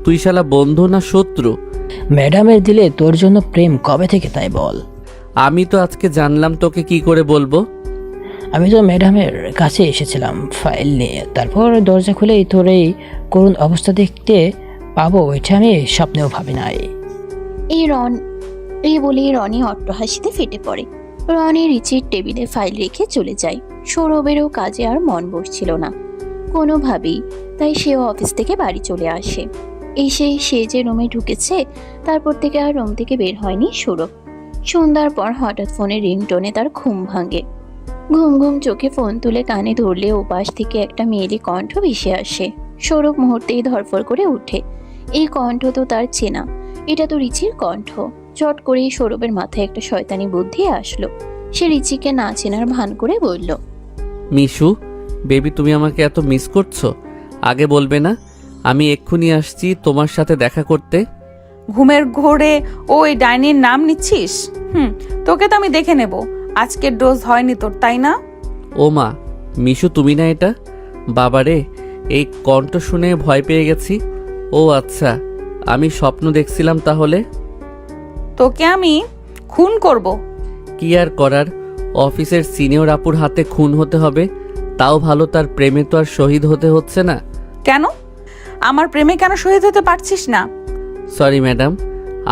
তুই শালা বন্ধু না শত্রু? ম্যাডামের দিলে তোর জন্য প্রেম কবে থেকে তাই বল? আমি তো আজকে জানলাম, তোকে কি করে বলবো? আমি তো ম্যাডামের কাছে এসেছিলাম ফাইল নিয়ে, তারপর দরজা খুলেই তোর এই করুণ অবস্থা দেখতে পাবো এটা আমি স্বপ্নেও ভাবি নাই। এই বলেই রনি অট্টহাসিতে ফেটে পড়ে। রনি রিচির টেবিলে ফাইল রেখে চলে যায়। সৌরভেরও কাজে আর মন বসছিল না কোনোভাবেই, তাই সেও অফিস থেকে বাড়ি চলে আসে। এসে সে যে রুমে ঢুকেছে, তারপর থেকে আর রুম থেকে বের হয়নি সৌরভ। সন্ধ্যার পর হঠাৎ ফোনের রিংটোনে তার ঘুম ভাঙে। ঘুম ঘুম চোখে ফোন তুলে কানে ধরলে ওপাশ থেকে একটা মেয়েলি কণ্ঠ ভেসে আসে। সৌরভ মুহূর্তেই ধরফর করে উঠে। এই কণ্ঠ তো তার চেনা, এটা তো রিচির কণ্ঠ। চট করেই সৌরভের মাথায় একটা শয়তানি বুদ্ধি আসলো। সে রিচিকে না চেনার ভান করে বলল, মিশু, বেবি তুমি আমাকে এত মিস করছো? আগে বলবে না? আমি এক্ষুনি আসছি তোমার সাথে দেখা করতে। ঘুমের ঘোরে ওই ডাইনির নাম নিচ্ছিস? তোকে তো আমি দেখে নেব। আজকের ডোজ হয়নি তোর, তাই না? ও মা, মিশু তুমি না এটা? বাবারে, এই কণ্ঠ শুনে ভয় পেয়ে গেছি। ও আচ্ছা, আমি স্বপ্ন দেখছিলাম তাহলে। তোকে আমি খুন করব। কি আর করার, অফিসের সিনিয়র আপুর হাতে খুন হতে হবে। তাও ভালো, তার প্রেমে তো আর শহীদ হতে হচ্ছে না। কেন? আমার প্রেমে কেন শহীদ হতে পারছিস না? সরি ম্যাডাম,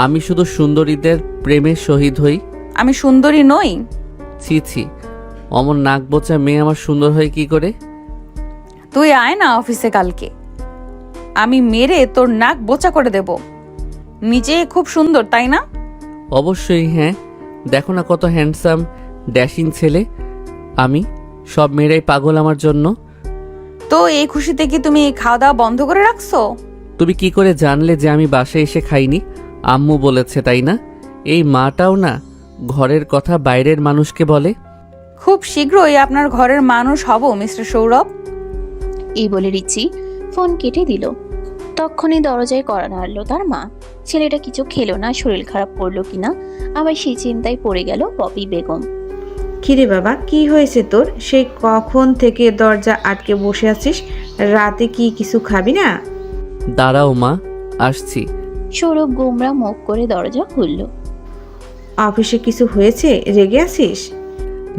আমি শুধু সুন্দরীদের প্রেমে শহীদ হই। আমি সুন্দরী নই? ছি ছি, অমন নাক বোচা মেয়ে আমার সুন্দর হয় কি করে? তুই আয় না অফিসে কালকে, আমি মেরে তোর নাক বোচা করে দেব। নিজে খুব সুন্দর, তাই না? অবশ্যই, হ্যাঁ। দেখো না কত হ্যান্ডসাম ড্যাশিং ছেলে আমি। সব মেয়েরাই পাগল আমার জন্য। তো এই খুশিতে কি তুমি খাওয়া দাওয়া বন্ধ করে রাখছো? তুমি কি করে জানলে যে আমি বাসায় এসে খাইনি? আম্মু বলেছে, তাই না? এই মাটাও না ঘরের কথা বাইরের মানুষকে বলে। খুব শীঘ্রই আপনার ঘরের মানুষ হব মিস্টার সৌরভ। এই বলে রিচি ফোন কেটে দিল। তখনই দরজায় কড়া নাড়ল তার মা। ছেলেটা কিছু খেলো না, শরীর খারাপ করলো কিনা আবার সেই চিন্তায় পড়ে গেল পপি বেগম। কিরে বাবা, কি হয়েছে তোর? সেই কখন থেকে দরজা আটকে বসে আছিস? রাতে কি কিছু খাবি না? দাঁড়াও মা, আসছি। সৌরভ গোমরা মুখ করে দরজা খুলল। অফিসে কিছু হয়েছে? রেগে আছিস?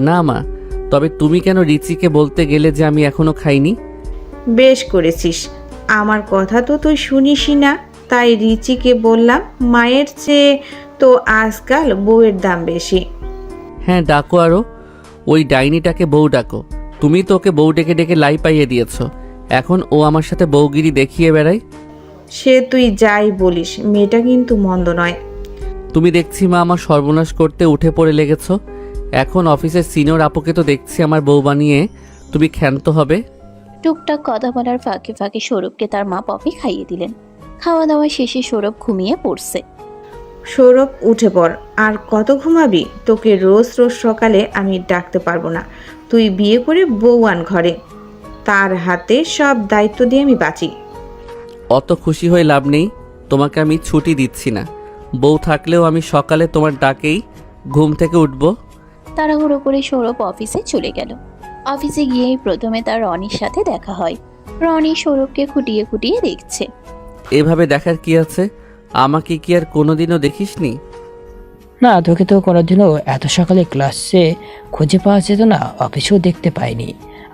না মা, তবে তুমি কেন রিচিকে বলতে গেলে যে আমি এখনো খাইনি? বেশ করেছিস, আমার কথা তো তুই শুনিসই না, তাই রিচিকে বললাম। মায়ের চেয়ে তো আজকাল বউয়ের দাম বেশি। হ্যাঁ ডাকো, আরো ওই ডাইনিটাকে বউ ডাকো। তুমি তো ওকে বউ ডেকে ডেকে লাই পাইয়ে দিয়েছ। এখন ও আমার সাথে বউগিরি দেখিয়ে বেড়ায়। সে তুই যাই বলিস, মেয়েটা কিন্তু মন্দ নয়। তুমি দেখছি মা আমার সর্বনাশ করতে উঠে পড়ে লেগেছ। এখন অফিসের সিনিয়র আপুকে তো দেখছি আমার বউ বানিয়ে তুমি ক্ষান্ত হবে। টুকটাক কথা বলার ফাঁকে ফাঁকে সৌরভকে তার মা পপি খাইয়ে দিলেন। খাওয়া দাওয়া শেষে সৌরভ ঘুমিয়ে পড়ছে। সৌরভ, উঠে পড়। আর কত ঘুমাবি? তোকে রোজ রোজ সকালে আমি ডাকতে পারবো না। তুই বিয়ে করে বউ আন ঘরে, তার হাতে সব দায়িত্ব দিয়ে আমি বাঁচি। অত খুশি হয়ে লাভ নেই, তোমাকে আমি ছুটি দিচ্ছি না। বউ থাকলেও আমি সকালে তোমার ডাকেই ঘুম থেকে উঠব। তাড়াহুড়ো করে সৌরভ অফিসে চলে গেল। অফিসে গিয়েই প্রথমে তার রনির সাথে দেখা হয়। রনি সৌরভকে খুঁটিয়ে খুঁটিয়ে দেখছে। এভাবে দেখার কি আছে? আমাকে কি আর কোনোদিনও দেখিসনি? না, তোকে তো কোনোদিনও এত সকালে ক্লাসে খুঁজে পাওয়া যেত না, অফিসেও দেখতে পাইনি।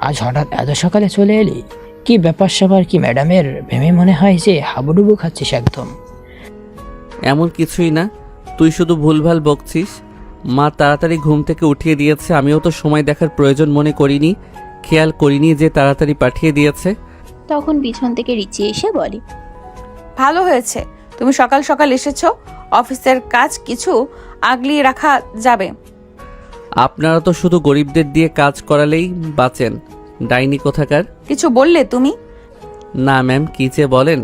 আজ হঠাৎ এত সকালে চলে এলি? কি ব্যাপার স্যাপার কি ম্যাডামের ভেবে মনে হয় যে হাবুডুবু খাচ্ছিস একদম? এমন কিছুই না, তুই শুধু ভুলভাল বকছিস। মা তাড়াতাড়ি ঘুম থেকে উঠিয়ে দিয়েছে, আমিও তো সময় দেখার প্রয়োজন মনে করিনি, খেয়াল করিনি যে তাড়াতাড়ি পাঠিয়ে দিয়েছে। তখন পিছন থেকে রিচি এসে বলে, ভালো হয়েছে তুমি সকাল সকাল এসেছো। অফিসের কাজ কিছু আগলিয়ে রাখা যাবে। আপনারা তো শুধু গরিবদের দিয়ে কাজ করালেই বাঁচেন, ডাইনি কোথাকার। কিছু বললে তুমি? না ম্যাম, কি যে বলেন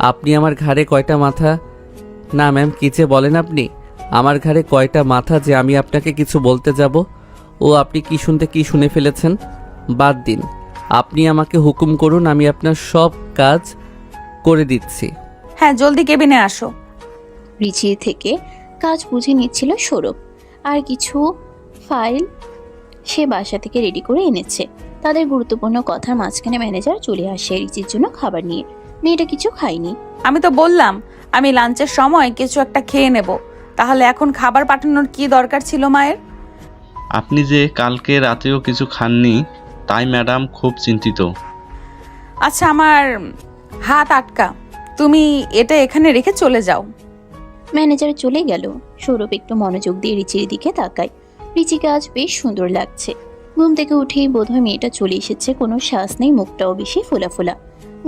আপনি, আমার ঘাড়ে কয়টা মাথা? না ম্যাম, কি যে বলেন আপনি, আমার ঘাড়ে কয়টা মাথা যে আমি আপনাকে কিছু বলতে যাব? ও আপনি কি শুনতে কি শুনে ফেলেছেন? বাদ দিন, আপনি আমাকে হুকুম করুন, আমি আপনার সব কাজ করে দিচ্ছি। হ্যাঁ, জলদি কেবিনে আসো। রিচি থেকে কাজ বুঝে নিচ্ছিল সৌরভ। আর কিছু ফাইল সে বাসা থেকে রেডি করে এনেছে। তাদের গুরুত্বপূর্ণ কথার মাঝখানে ম্যানেজার চলে আসে রিচির জন্য খাবার নিয়ে। মেয়েটা কিছু খায়নি। আমি তো বললাম আমি লাঞ্চের সময় কিছু একটা খেয়ে নেব, তাহলে এখন খাবার পাঠানোর কি দরকার ছিল মায়ের? আপনি যে কালকে রাতেও কিছু খাননি, তাই ম্যাডাম খুব চিন্তিত। আচ্ছা, আমার হাত আটকা, তুমি এটা এখানে রেখে চলে যাও। ম্যানেজার চলে গেল। সৌরভ একটু মনোযোগ দিয়ে রিচির দিকে তাকায়। রিচিকে আজ বেশ সুন্দর লাগছে। ঘুম থেকে উঠেই বোধহয় মেয়েটা চলে এসেছে, কোনো শ্বাস নেই, মুখটাও বেশি ফোলা ফোলা।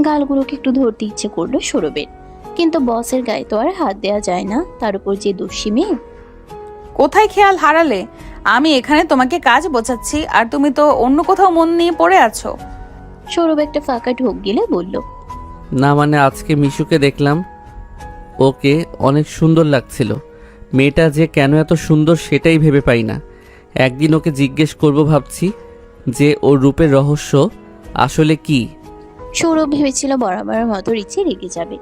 গালগুলোকে একটু ধরতে ইচ্ছে করলো সৌরভের, কিন্তু বসের গায়ে তো আর হাত দেওয়া যায় না, তার উপর যে দোষী মেয়ে। কোথায় খেয়াল হারালে? আমি এখানে তোমাকে কাজ বোঝাচ্ছি আর তুমি তো অন্য কোথাও মন নিয়ে পড়ে আছো। সৌরভ একটা ফাঁকা ঢোক গিলে বলল, না মানে আজকে মিশুকে দেখলাম, ওকে অনেক সুন্দর লাগছিল। মেয়েটা যে কেন এত সুন্দর সেটাই ভেবে পাই না। একদিন ওকে জিজ্ঞেস করব ভাবছি যে ওর রূপের রহস্য আসলে কি। সৌরভ ভেবেছিল বরাবরের মতো রিচি রেগে যাবে,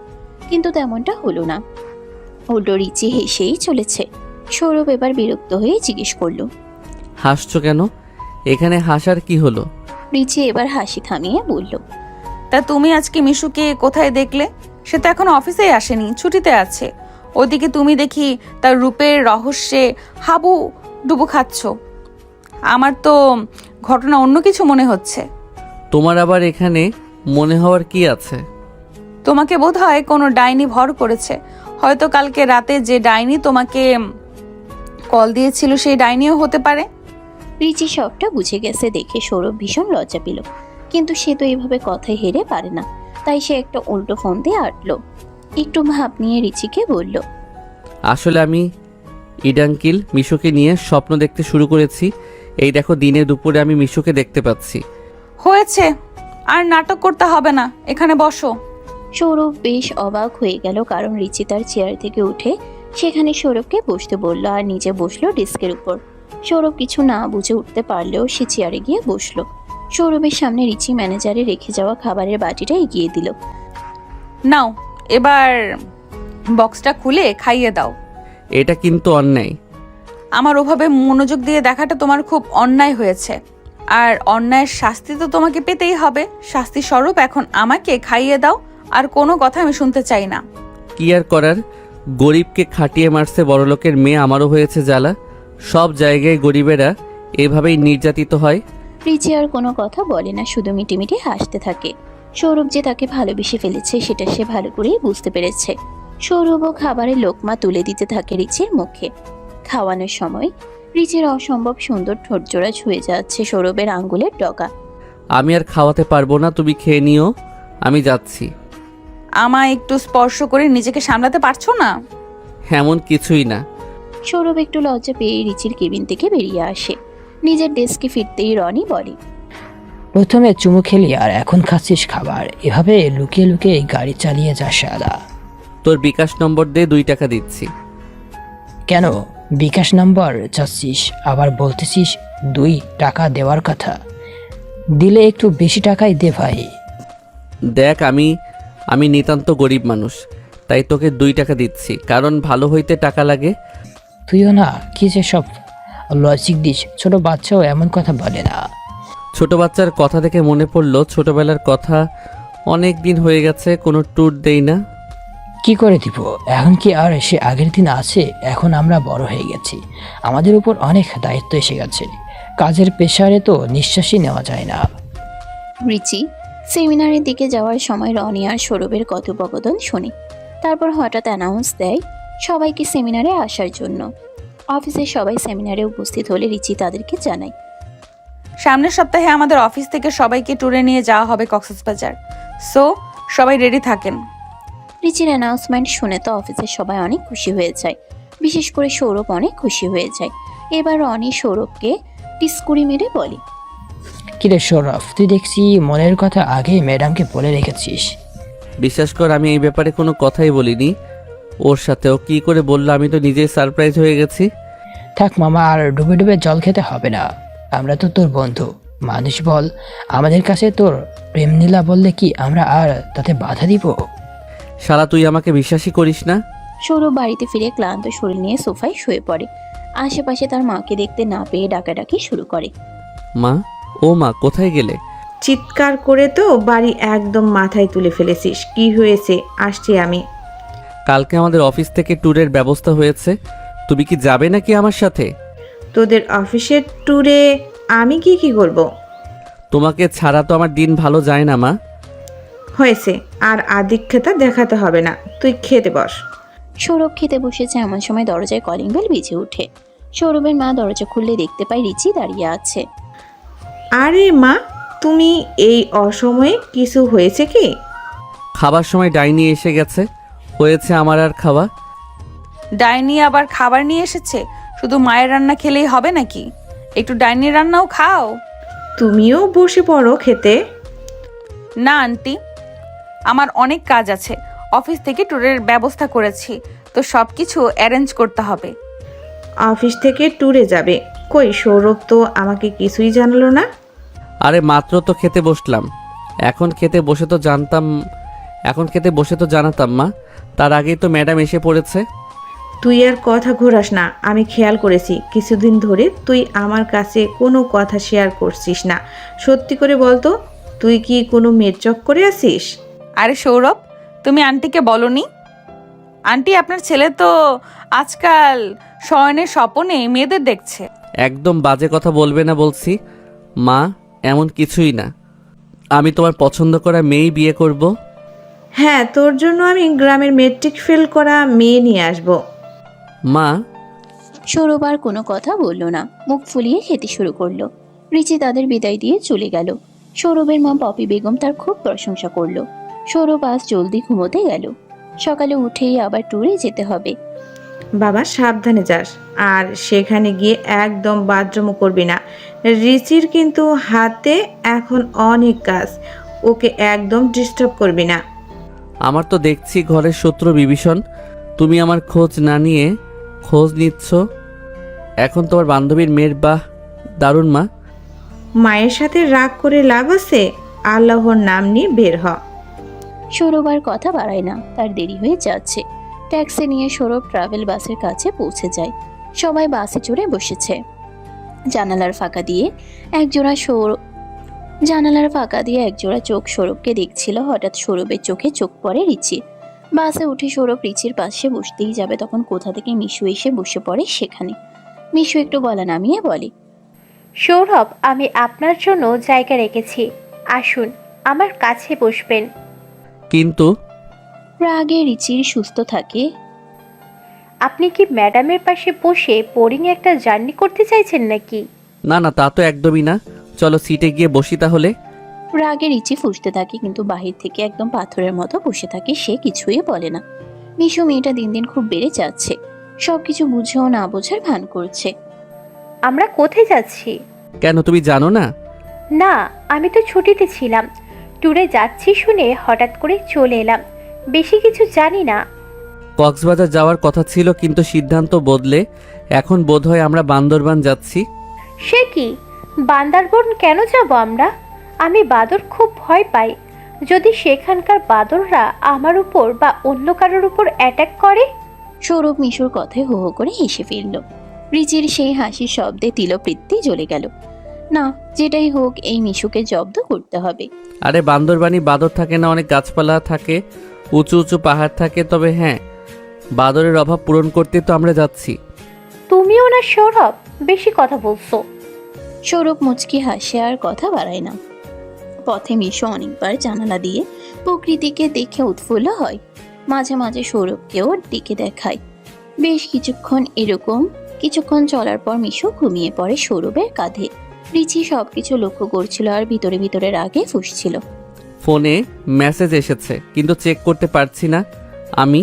কিন্তু তেমনটা হলো না। উল্টো রিচি হেসেই চলেছে। সৌরভ এবার বিরক্ত হয়ে জিজ্ঞেস করলো, হাসছো কেন? এখানে হাসার কি হলো? রিচি এবার হাসি থামিয়ে বলল, তা তুমি আজকে মিশুকে কোথায় দেখলে? সে তো এখন অফিসেই আসেনি, ছুটিতে আছে। ওদিকে তুমি দেখি তার রূপের রহস্যে হাবু ডুবু খাচ্ছ। আমার তো ঘটনা অন্য কিছু মনে হচ্ছে। তোমার আবার এখানে মনে হওয়ার কি আছে? তোমাকে বোধহয় কোনো ডাইনি ভর করেছে। হয়তো কালকে রাতে যে ডাইনি তোমাকে কল দিয়েছিল সেই ডাইনিও হতে পারে। রিচি সবটা বুঝে গেছে দেখে সৌরভ ভীষণ লজ্জা পেল, কিন্তু সে তো এইভাবে কথায় হেরে পারে না, তাই সে একটা উল্টো ফোন দিয়ে আটলো। একটু ভাব নিয়ে রিচিকে বলল, আসলে আমি ইডাঙ্কিল মিশুকে নিয়ে স্বপ্ন দেখতে শুরু করেছি। এই দেখো দিনে দুপুরে আমি মিশুকে দেখতে পাচ্ছি। হয়েছে, আর নাটক করতে হবে না, এখানে বসো। সৌরভ বেশ অবাক হয়ে গেল, কারণ রিচি তার চেয়ার থেকে উঠে সেখানে সৌরভকে বসতে বলল আর নিজে বসলো ডেস্কের উপর। সৌরভ কিছু না বুঝে উঠতে পারলেও সে চেয়ারে গিয়ে বসলো। সৌরভের সামনে রিচি ম্যানেজারে রেখে যাওয়া খাবারের বাটিটা এগিয়ে দিল। নাও, এবার বক্সটা খুলে খাইয়ে দাও। এটা কিন্তু অন্যায়। আমার ওভাবে মনোযোগ দিয়ে দেখাটা তোমার খুব অন্যায় হয়েছে, আর অন্যায়ের শাস্তি তো তোমাকে পেতেই হবে। শাস্তি স্বরূপ এখন আমাকে খাইয়ে দাও, আর কোনো কথা আমি শুনতে চাই না। কি আর করার, গরিবকে খাটিয়ে মারছে বড়লোকের মেয়ে, আমারও হয়েছে জ্বালা। সব জায়গায় গরিবেরা এভাবেই নির্যাতিত হয়। রিচি আর কোনো কথা বলে না, শুধু মিটিমিটি হাসতে থাকে। সৌরভ যে তাকে ভালোবেসে ফেলেছে সেটা সে ভালো করেই বুঝতে পেরেছে। সৌরভও খাবারের লোকমা তুলে দিতে থাকে রিচির মুখে। খাওয়ানোর সময় রিচির অসম্ভব সুন্দর ঠোঁটজোড়া ছুঁয়ে যাচ্ছে সৌরভের আঙ্গুলের ডগা। আমি আর খাওয়াতে পারবো না, তুমি খেয়ে নিও, আমি যাচ্ছি। আমায় একটু স্পর্শ করে নিজেকে সামলাতে পারছো না? এমন কিছুই না। সৌরভ একটু লজ্জা পেয়ে রিচির কেবিন থেকে বেরিয়ে আসে। নিজের ডেস্কে ফিরতেই রনি বলে, প্রথমে চুমু খেলি আর এখন খাচ্ছিস খাবার। এভাবে লুকিয়ে লুকিয়ে গাড়ি চালিয়ে যা শালা। তোর বিকাশ নম্বর দিয়ে 2 টাকা দিচ্ছি। কেন বিকাশ নাম্বার চাচ্ছিস? আবার বলতেছিস 2 টাকা দেওয়ার কথা। দিলে একটু বেশি টাকাই দে ভাই। দেখ আমি নিতান্ত গরিব মানুষ, তাই তোকে 2 টাকা দিচ্ছি, কারণ ভালো হইতে টাকা লাগে। তুইও না কি যে সব লজিক দিস, ছোট বাচ্চাও এমন কথা বলে না। ছোট বাচ্চার কথা থেকে মনে পড়লো, ছোটবেলার কথা। অনেক দিন হয়ে গেছে কোনো ট্যুর দেই না। কি করে দিব? এখন কি আর সে আগের দিন আছে? এখন আমরা বড় হয়ে গেছি, আমাদের উপর অনেক দায়িত্ব এসে গেছে। কাজের প্রেশারে তো নিঃশ্বাসই নেওয়া যায় না। রিচি সেমিনারের দিকে যাওয়ার সময় রনি আর সৌরভের কথোপকথন শোনে। তারপর হঠাৎ অ্যানাউন্স দেয় সবাইকে সেমিনারে আসার জন্য। অফিসের সবাই সেমিনারে উপস্থিত হলে রিচি তাদেরকে জানায়, সামনের সপ্তাহে আমাদের অফিস থেকে সবাইকে ট্যুরে নিয়ে যাওয়া হবে কক্সবাজার। সো সবাই রেডি থাকেন। রিচির অ্যানাউন্সমেন্ট শুনে তো অফিসের সবাই অনেক খুশি হয়ে যায়, বিশেষ করে সৌরভ অনেক খুশি হয়ে যায়। এবার রনি সৌরভকে টিস্কুরি মেরে বলে, কিরে সৌরভ, তুই দেখছি মনের কথা আগেই ম্যাডামকে বলে রেখেছিস। বিশ্বাস কর আমি এই ব্যাপারে কোনো কথাই বলিনি ওর সাথে। ও কী করে বললো, আমি তো নিজেই সারপ্রাইজ হয়ে গেছি। থাক মামা, আর ডুবে ডুবে জল খেতে হবে না। আমরা তো তোর বন্ধু মানুষ, বল আমাদের কাছে তোর প্রেম নীলা বললে কি আমরা আর তাতে বাধা দিব? শালা তুই আমাকে বিশ্বাসই করিস না। সৌরভ বাড়িতে ফিরে ক্লান্ত শরীর নিয়ে সোফায় শুয়ে পড়ে। আশেপাশে তার মাকে দেখতে না পেয়ে ডাকাডাকি শুরু করে। মা, ও মা, কোথায় গেলে? চিৎকার করে তো বাড়ি একদম মাথায় তুলে ফেলেছিস। কি হয়েছে? আসছি আমি। কালকে আমাদের অফিস থেকে ট্যুরের ব্যবস্থা হয়েছে, তুমি কি যাবে নাকি আমার সাথে? তোদের অফিসের ট্যুরে আমি কি করব? তোমাকে ছাড়া তো আমার দিন ভালো যায় না মা। হয়েছে, আর আদিক্ষেতা দেখাতে হবে না, তুই খেতে বস। সৌরভ খেতে বসেছে এমন সময় দরজায় কলিং বেল বেজে ওঠে। সৌরভের মা দরজা খুললে দেখতে পায় রিচি দাঁড়িয়ে আছে। আরে মা, তুমি এই অসময়ে কিছু হয়েছে কি? খাবার সময় ডাইনি এসে গেছে, হয়েছে আমার আর খাওয়া। ডাইনি আবার খাবার নিয়ে এসেছে? শুধু মায়ের রান্না খেলেই হবে নাকি? একটু ডাইনির রান্নাও খাও। তুমিও বসে পড়ো খেতে। না আন্টি, আমার অনেক কাজ আছে। অফিস থেকে ট্যুরের ব্যবস্থা করেছি, তো সব কিছু অ্যারেঞ্জ করতে হবে। অফিস থেকে ট্যুরে যাবে? কই, সৌরভ তো আমাকে কিছুই জানালো না। আরে মাত্র তো খেতে বসলাম। এখন খেতে বসে তো জানাতাম মা। তার আগেই তো ম্যাডাম এসে পড়েছে। তুই আর কথা ঘোরাস না। আমি খেয়াল করেছি কিছুদিন ধরে তুই আমার কাছে কোনো কথা শেয়ার করছিস না। সত্যি করে বলতো, তুই কি কোনো মেয়ের চক্করে আছিস? আরে সৌরভ, তুমি আন্টিকে বলনি? আন্টি, আপনার ছেলে তো আজকাল শয়নের স্বপনে মেয়েদের দেখছে। একদম বাজে কথা বলবে না বলছি। মা, এমন কিছুই না। আমি তোমার পছন্দ করা মেয়েই বিয়ে করব। হ্যাঁ, তোর জন্য আমি গ্রামের মেট্রিক ফেল করা মেয়ে নিয়ে আসবো। মা, সৌরভ আর কোনো কথা বলল না, মুখ ফুলিয়ে খেতে শুরু করলো। রিচি তাদের বিদায় দিয়ে চলে গেল। সৌরভের মা পপি বেগম তার খুব প্রশংসা করলো। সৌরভ আজ জলদি ঘুমোতে গেল। সকালে উঠেই আবার ট্যুরে যেতে হবে। বাবা, সাবধানে যাস, আর সেখানে গিয়ে একদম বাথরুমও করবি না। রিচির কিন্তু হাতে এখন অনেক কাজ, ওকে একদম ডিস্টার্ব করবি না। আমার তো দেখছি ঘরের শত্রু বিভীষণ। তুমি আমার খোঁজ না নিয়ে খোঁজ নিচ্ছ। এখন তোমার বান্ধবীর মেয়ের বাহ, দারুণ মা। মায়ের সাথে রাগ করে লাভ আছে? আল্লাহর নাম নিয়ে বের হ। সৌরভ আর কথা বাড়ায় না, তার দেরি হয়ে যাচ্ছে। ট্যাক্সি নিয়ে সৌরভ ট্রাভেল বাসের কাছে পৌঁছে যায়। সবাই বাসে চড়ে বসেছে। জানালার ফাঁকা দিয়ে একজোড়া চোখ সৌরভকে দেখছিল। হঠাৎ সৌরভের চোখে চোখ পড়ে রিচির। বাসে উঠে সৌরভ রিচির পাশে বসতেই যাবে, তখন কোথা থেকে মিশু এসে বসে পড়ে সেখানে। মিশু একটু গলা নামিয়ে বলে, সৌরভ, আমি আপনার জন্য জায়গা রেখেছি, আসুন আমার কাছে বসবেন। কিন্তু রাগে রিচির সুস্থ থাকে। আপনি কি ম্যাডামের পাশে বসে বোরিং একটা জার্নি করতে চাইছেন নাকি? না না, তা তো একদমই না। চলো সিটে গিয়ে বসি তাহলে। রাগে রিচি ফুঁসতে থাকে, কিন্তু বাহির থেকে একদম পাথরের মতো বসে থাকে। সে কিছুই বলে না। মিশু মেয়েটা দিন দিন খুব বেড়ে যাচ্ছে। সবকিছু বুঝেও না বোঝার ভান করছে। আমরা কোথায় যাচ্ছি? কেন, তুমি জানো না? না, আমি তো ছুটিতে ছিলাম। ট্যুরে যাচ্ছি শুনে হঠাৎ করে চলে এলাম, বেশি কিছু জানি না। কক্সবাজার যাওয়ার কথা ছিল, কিন্তু সিদ্ধান্ত বদলে এখন বোধহয় আমরা বান্দরবান যাচ্ছি। সে কি? বান্দরবন কেন যাব আমরা? আমি বাদর খুব ভয় পাই। যদি সেখানকার বাদররা আমার উপর বা অন্য কারোর উপর অ্যাটাক করে? সৌরভ মিশুর কথায় হো হো করে হেসে ফেলল। রিচির সেই হাসির শব্দে তিলবৃত্তি জ্বলে গেল। না, যেটাই হোক এই মিশুকে জব্দ করতে হবে। আরে বান্দরবানি বাদর থাকে না, অনেক গাছপালা থাকে, উঁচু উঁচু পাহাড় থাকে। তবে হ্যাঁ, বাদরের অভাব পূরণ করতে তো আমরা যাচ্ছি। তুমিও না সৌরভ, বেশি কথা বলছো। সৌরভ মুচকি হাসে, আর কথা বাড়ায় না। পথে মিশু অনেকবার জানালা দিয়ে প্রকৃতিকে দেখে উৎফুল্ল হয়। মাঝে মাঝে সৌরভকেও দিকে দেখায়। বেশ কিছুক্ষণ চলার পর মিশু ঘুমিয়ে পড়ে সৌরভের কাঁধে। রিচি সবকিছু লক্ষ্য করছিল আর ভিতরে ভিতরে রাগে ফুঁসছিল। ফোনে মেসেজ এসেছে, কিন্তু চেক করতে পারছি না আমি,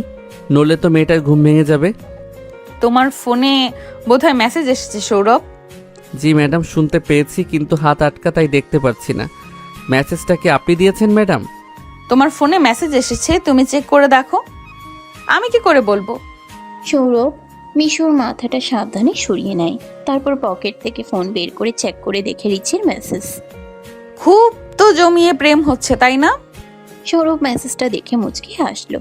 নড়লে তো মেয়েটার ঘুম ভেঙে যাবে। তোমার ফোনে বোধহয় মেসেজ এসেছে সৌরভ। জি ম্যাডাম, শুনতে পেয়েছি, কিন্তু হাত আটকা, তাই দেখতে পাচ্ছি না। মেসেজটা কি আপনি দিয়েছেন ম্যাডাম? তোমার ফোনে মেসেজ এসেছে, তুমি চেক করে দেখো। আমি কি করে বলবো? সৌরভ মিশুর মাথাটা সাবধানে সরিয়ে নেয়। তারপর পকেট থেকে ফোন বের করে চেক করে দেখে রিচির মেসেজ। খুব তো জমিয়ে প্রেম হচ্ছে, তাই না? সৌরভ মেসেজটা দেখে মুচকি হাসলো।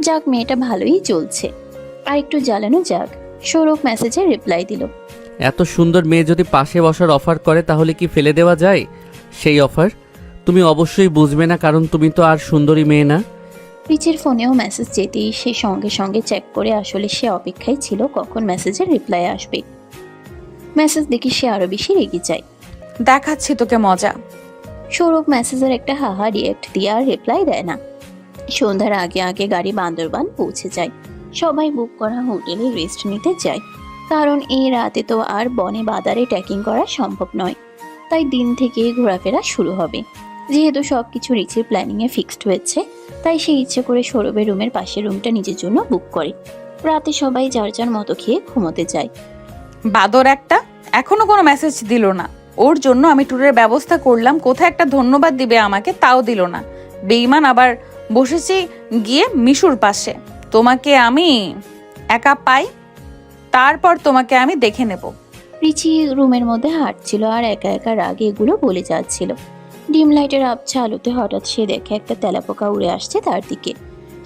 যাক, মেয়েটা ভালোই চলছে, আর একটু জ্বালানো যাক। সৌরভ মেসেজে রিপ্লাই দিল। এত সুন্দর মেয়ে যদি পাশে বসার অফার করে তাহলে কি ফেলে দেওয়া যায় সেই অফার? তুমি অবশ্যই বুঝবে না, কারণ তুমি তো আর সুন্দরী মেয়ে না। রিচির ফোনেও মেসেজ যেতেই সে সঙ্গে সঙ্গে চেক করে, আসলে সে অপেক্ষায় ছিল কখন মেসেজের রিপ্লাই আসবে। মেসেজ দেখে সে আরো বেশি রেগে যায়। দেখাচ্ছি তোকে মজা। সৌরভ মেসেজের একটা হাহা রিয়েক্ট দিয়ে আর রিপ্লাই দেয় না। সন্ধ্যার আগে আগে গাড়ি বান্দরবান পৌঁছে যায়। সবাই বুক করা হোটেলে রেস্ট নিতে যায়, কারণ এই রাতে তো আর বনে বাদারে ট্রেকিং করা সম্ভব নয়। তাই দিন থেকে ঘোরাফেরা শুরু হবে। যেহেতু সবকিছু রিচির প্ল্যানিংয়ে ফিক্সড হয়েছে, তাই সে ইচ্ছে করে সৌরভের রুমের পাশের রুমটা নিজের জন্য বুক করে। রাতে সবাই যার যার মতো খেয়ে ঘুমোতে যায়। বাদর একটা, এখনো কোনো মেসেজ দিল না। ওর জন্য আমি ট্যুরের ব্যবস্থা করলাম, কোথায় একটা ধন্যবাদ দিবে আমাকে তাও দিল না। বেঈমান। আবার বসেছি গিয়ে মিশুর পাশে। তোমাকে আমি একা পাই, তারপর তোমাকে আমি দেখে নেব। রিচি রুমের মধ্যে হাঁটছিল আর একা একা রাগে এগুলো বলে যাচ্ছিল। ডিম লাইটের আবছা আলোতে হঠাৎ সে দেখে একটা তেলাপোকা উড়ে আসছে তার দিকে।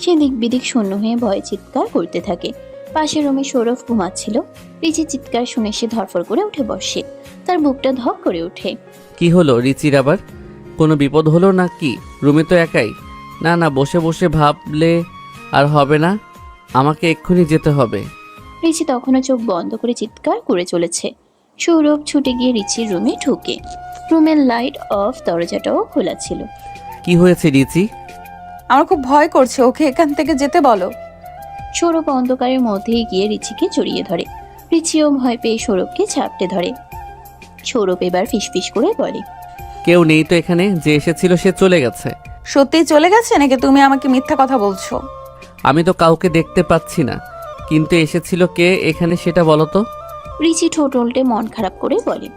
সে দিক বিদিক শূন্য হয়ে ভয়ে চিৎকার করতে থাকে। পাশের রুমে সৌরভ ঘুমাচ্ছিল। রিচির চিৎকার শুনে সে ধরফর করে উঠে বসে। তার বুকটা ধক করে ওঠে। কি হলো রিচির আবার? কোনো বিপদ হলো না কি? রুমে তো একাই। না না, বসে বসে ভাবলে আর হবে না, আমাকে এক্ষুনি যেতে হবে। রিচি তখনও চোখ বন্ধ করে চিৎকার করে চলেছে। সৌরভ ছুটে গিয়ে রিচির রুমে ঢুকে। রুমের লাইট অফ, দরজাটাও খোলা ছিল। কি হয়েছে রিচি? আমার খুব ভয় করছে, ওকে এখান থেকে যেতে বলো। সৌরভ অন্ধকারের মধ্যেই গিয়ে রিচিকে জড়িয়ে ধরে। রিচিও ভয় পেয়ে সৌরভকে ঝাপটে ধরে। সৌরভ এবার ফিসফিস করে বলে, কেউ নেই তো এখানে, যে এসেছিল সে চলে গেছে। সত্যিই চলে গেছে নাকি তুমি আমাকে মিথ্যা কথা বলছো? আমি তো কাউকে দেখতে পাচ্ছি না, কিন্তু এসেছিল কে এখানে সেটা বলো তো। রিচি ঠোঁট উল্টে মন খারাপ করে বলে,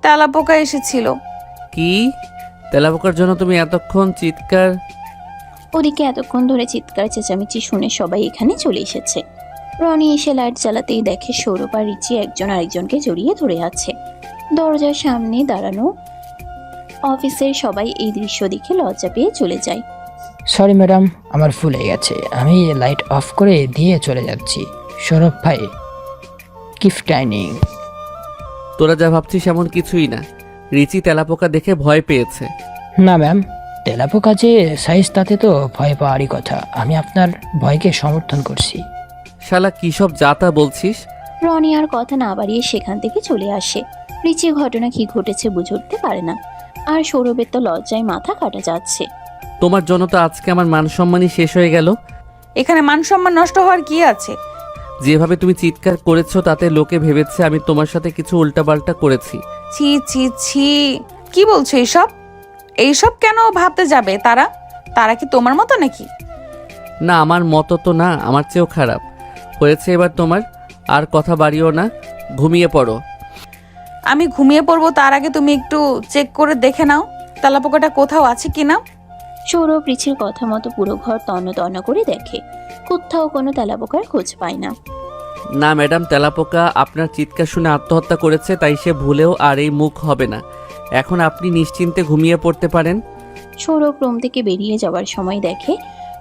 তেলাপোকা এসেছিল। কি? তেলাপোকার জন্য তুমি এতক্ষণ চিৎকার? ওদিকে এতক্ষণ ধরে চিৎকার চেঁচামেচি শুনে সবাই এখানে চলে এসেছে। রনি এসে লাইট জ্বালাতেই দেখে সৌরভ আর রিচি একজন আরেকজনকে জড়িয়ে ধরে আছে। দরজার সামনে দাঁড়ানো অফিসের সবাই এই দৃশ্য দেখে লজ্জা পেয়ে চলে যায়। সরি ম্যাডাম, আমার ভুল হয়ে গেছে, আমি লাইট অফ করে দিয়ে চলে যাচ্ছি। সৌরভ ভাই, গিফট টাইনিং। তোরা যা ভাবছিস এমন কিছুই না। রিচি তেলাপোকা দেখে ভয় পেয়েছে। না ম্যাম, তেলাপোকা যে সাইজ তাতে তো ভয় পাওয়ারই কথা। আমি আপনার ভয়কে সমর্থন করছি। শালা কী সব যাতা বলছিস? রনি আর কথা না বাড়িয়ে সেখান থেকে চলে আসে। রিচি ঘটনা কি ঘটেছে বুঝে উঠতে পারে না। আর সৌরভের তো লজ্জায় মাথা কাটা যাচ্ছে। তোমার জন্য তো আজকে আমার মান সম্মানই শেষ হয়ে গেল। এখানে মান সম্মান নষ্ট হওয়ার কি আছে? যেভাবে তুমি চিৎকার করেছো তাতে লোকে ভেবেছে আমি তোমার সাথে কিছু উল্টাপাল্টা করেছি। ছি ছি ছি, কি বলছো এইসব? এইসব কেন ভাবতে যাবে তারা? তারা কি তোমার মতো নাকি? না, আমার মতো তো না, আমার চেয়েও খারাপ হয়েছে এবার তোমার। আর কথা বাড়িও না, ঘুমিয়ে পড়ো। আমি ঘুমিয়ে পড়বো তার আগে তুমি একটু চেক করে দেখে নাও তেলাপোকাটা কোথাও আছে কিনা। সৌরভ রিচির কথা মতো পুরো ঘর তন্ন তন্ন করে দেখে। কোথাও কোনো তেলাপোকার খোঁজ পায় না। না ম্যাডাম, তেলাপোকা আপনার চিৎকার শুনে আত্মহত্যা করেছে, তাই সে ভুলেও আর এই মুখ হবে না। এখন আপনি নিশ্চিন্তে ঘুমিয়ে পড়তে পারেন। সৌরভ রুম থেকে বেরিয়ে যাওয়ার সময় দেখে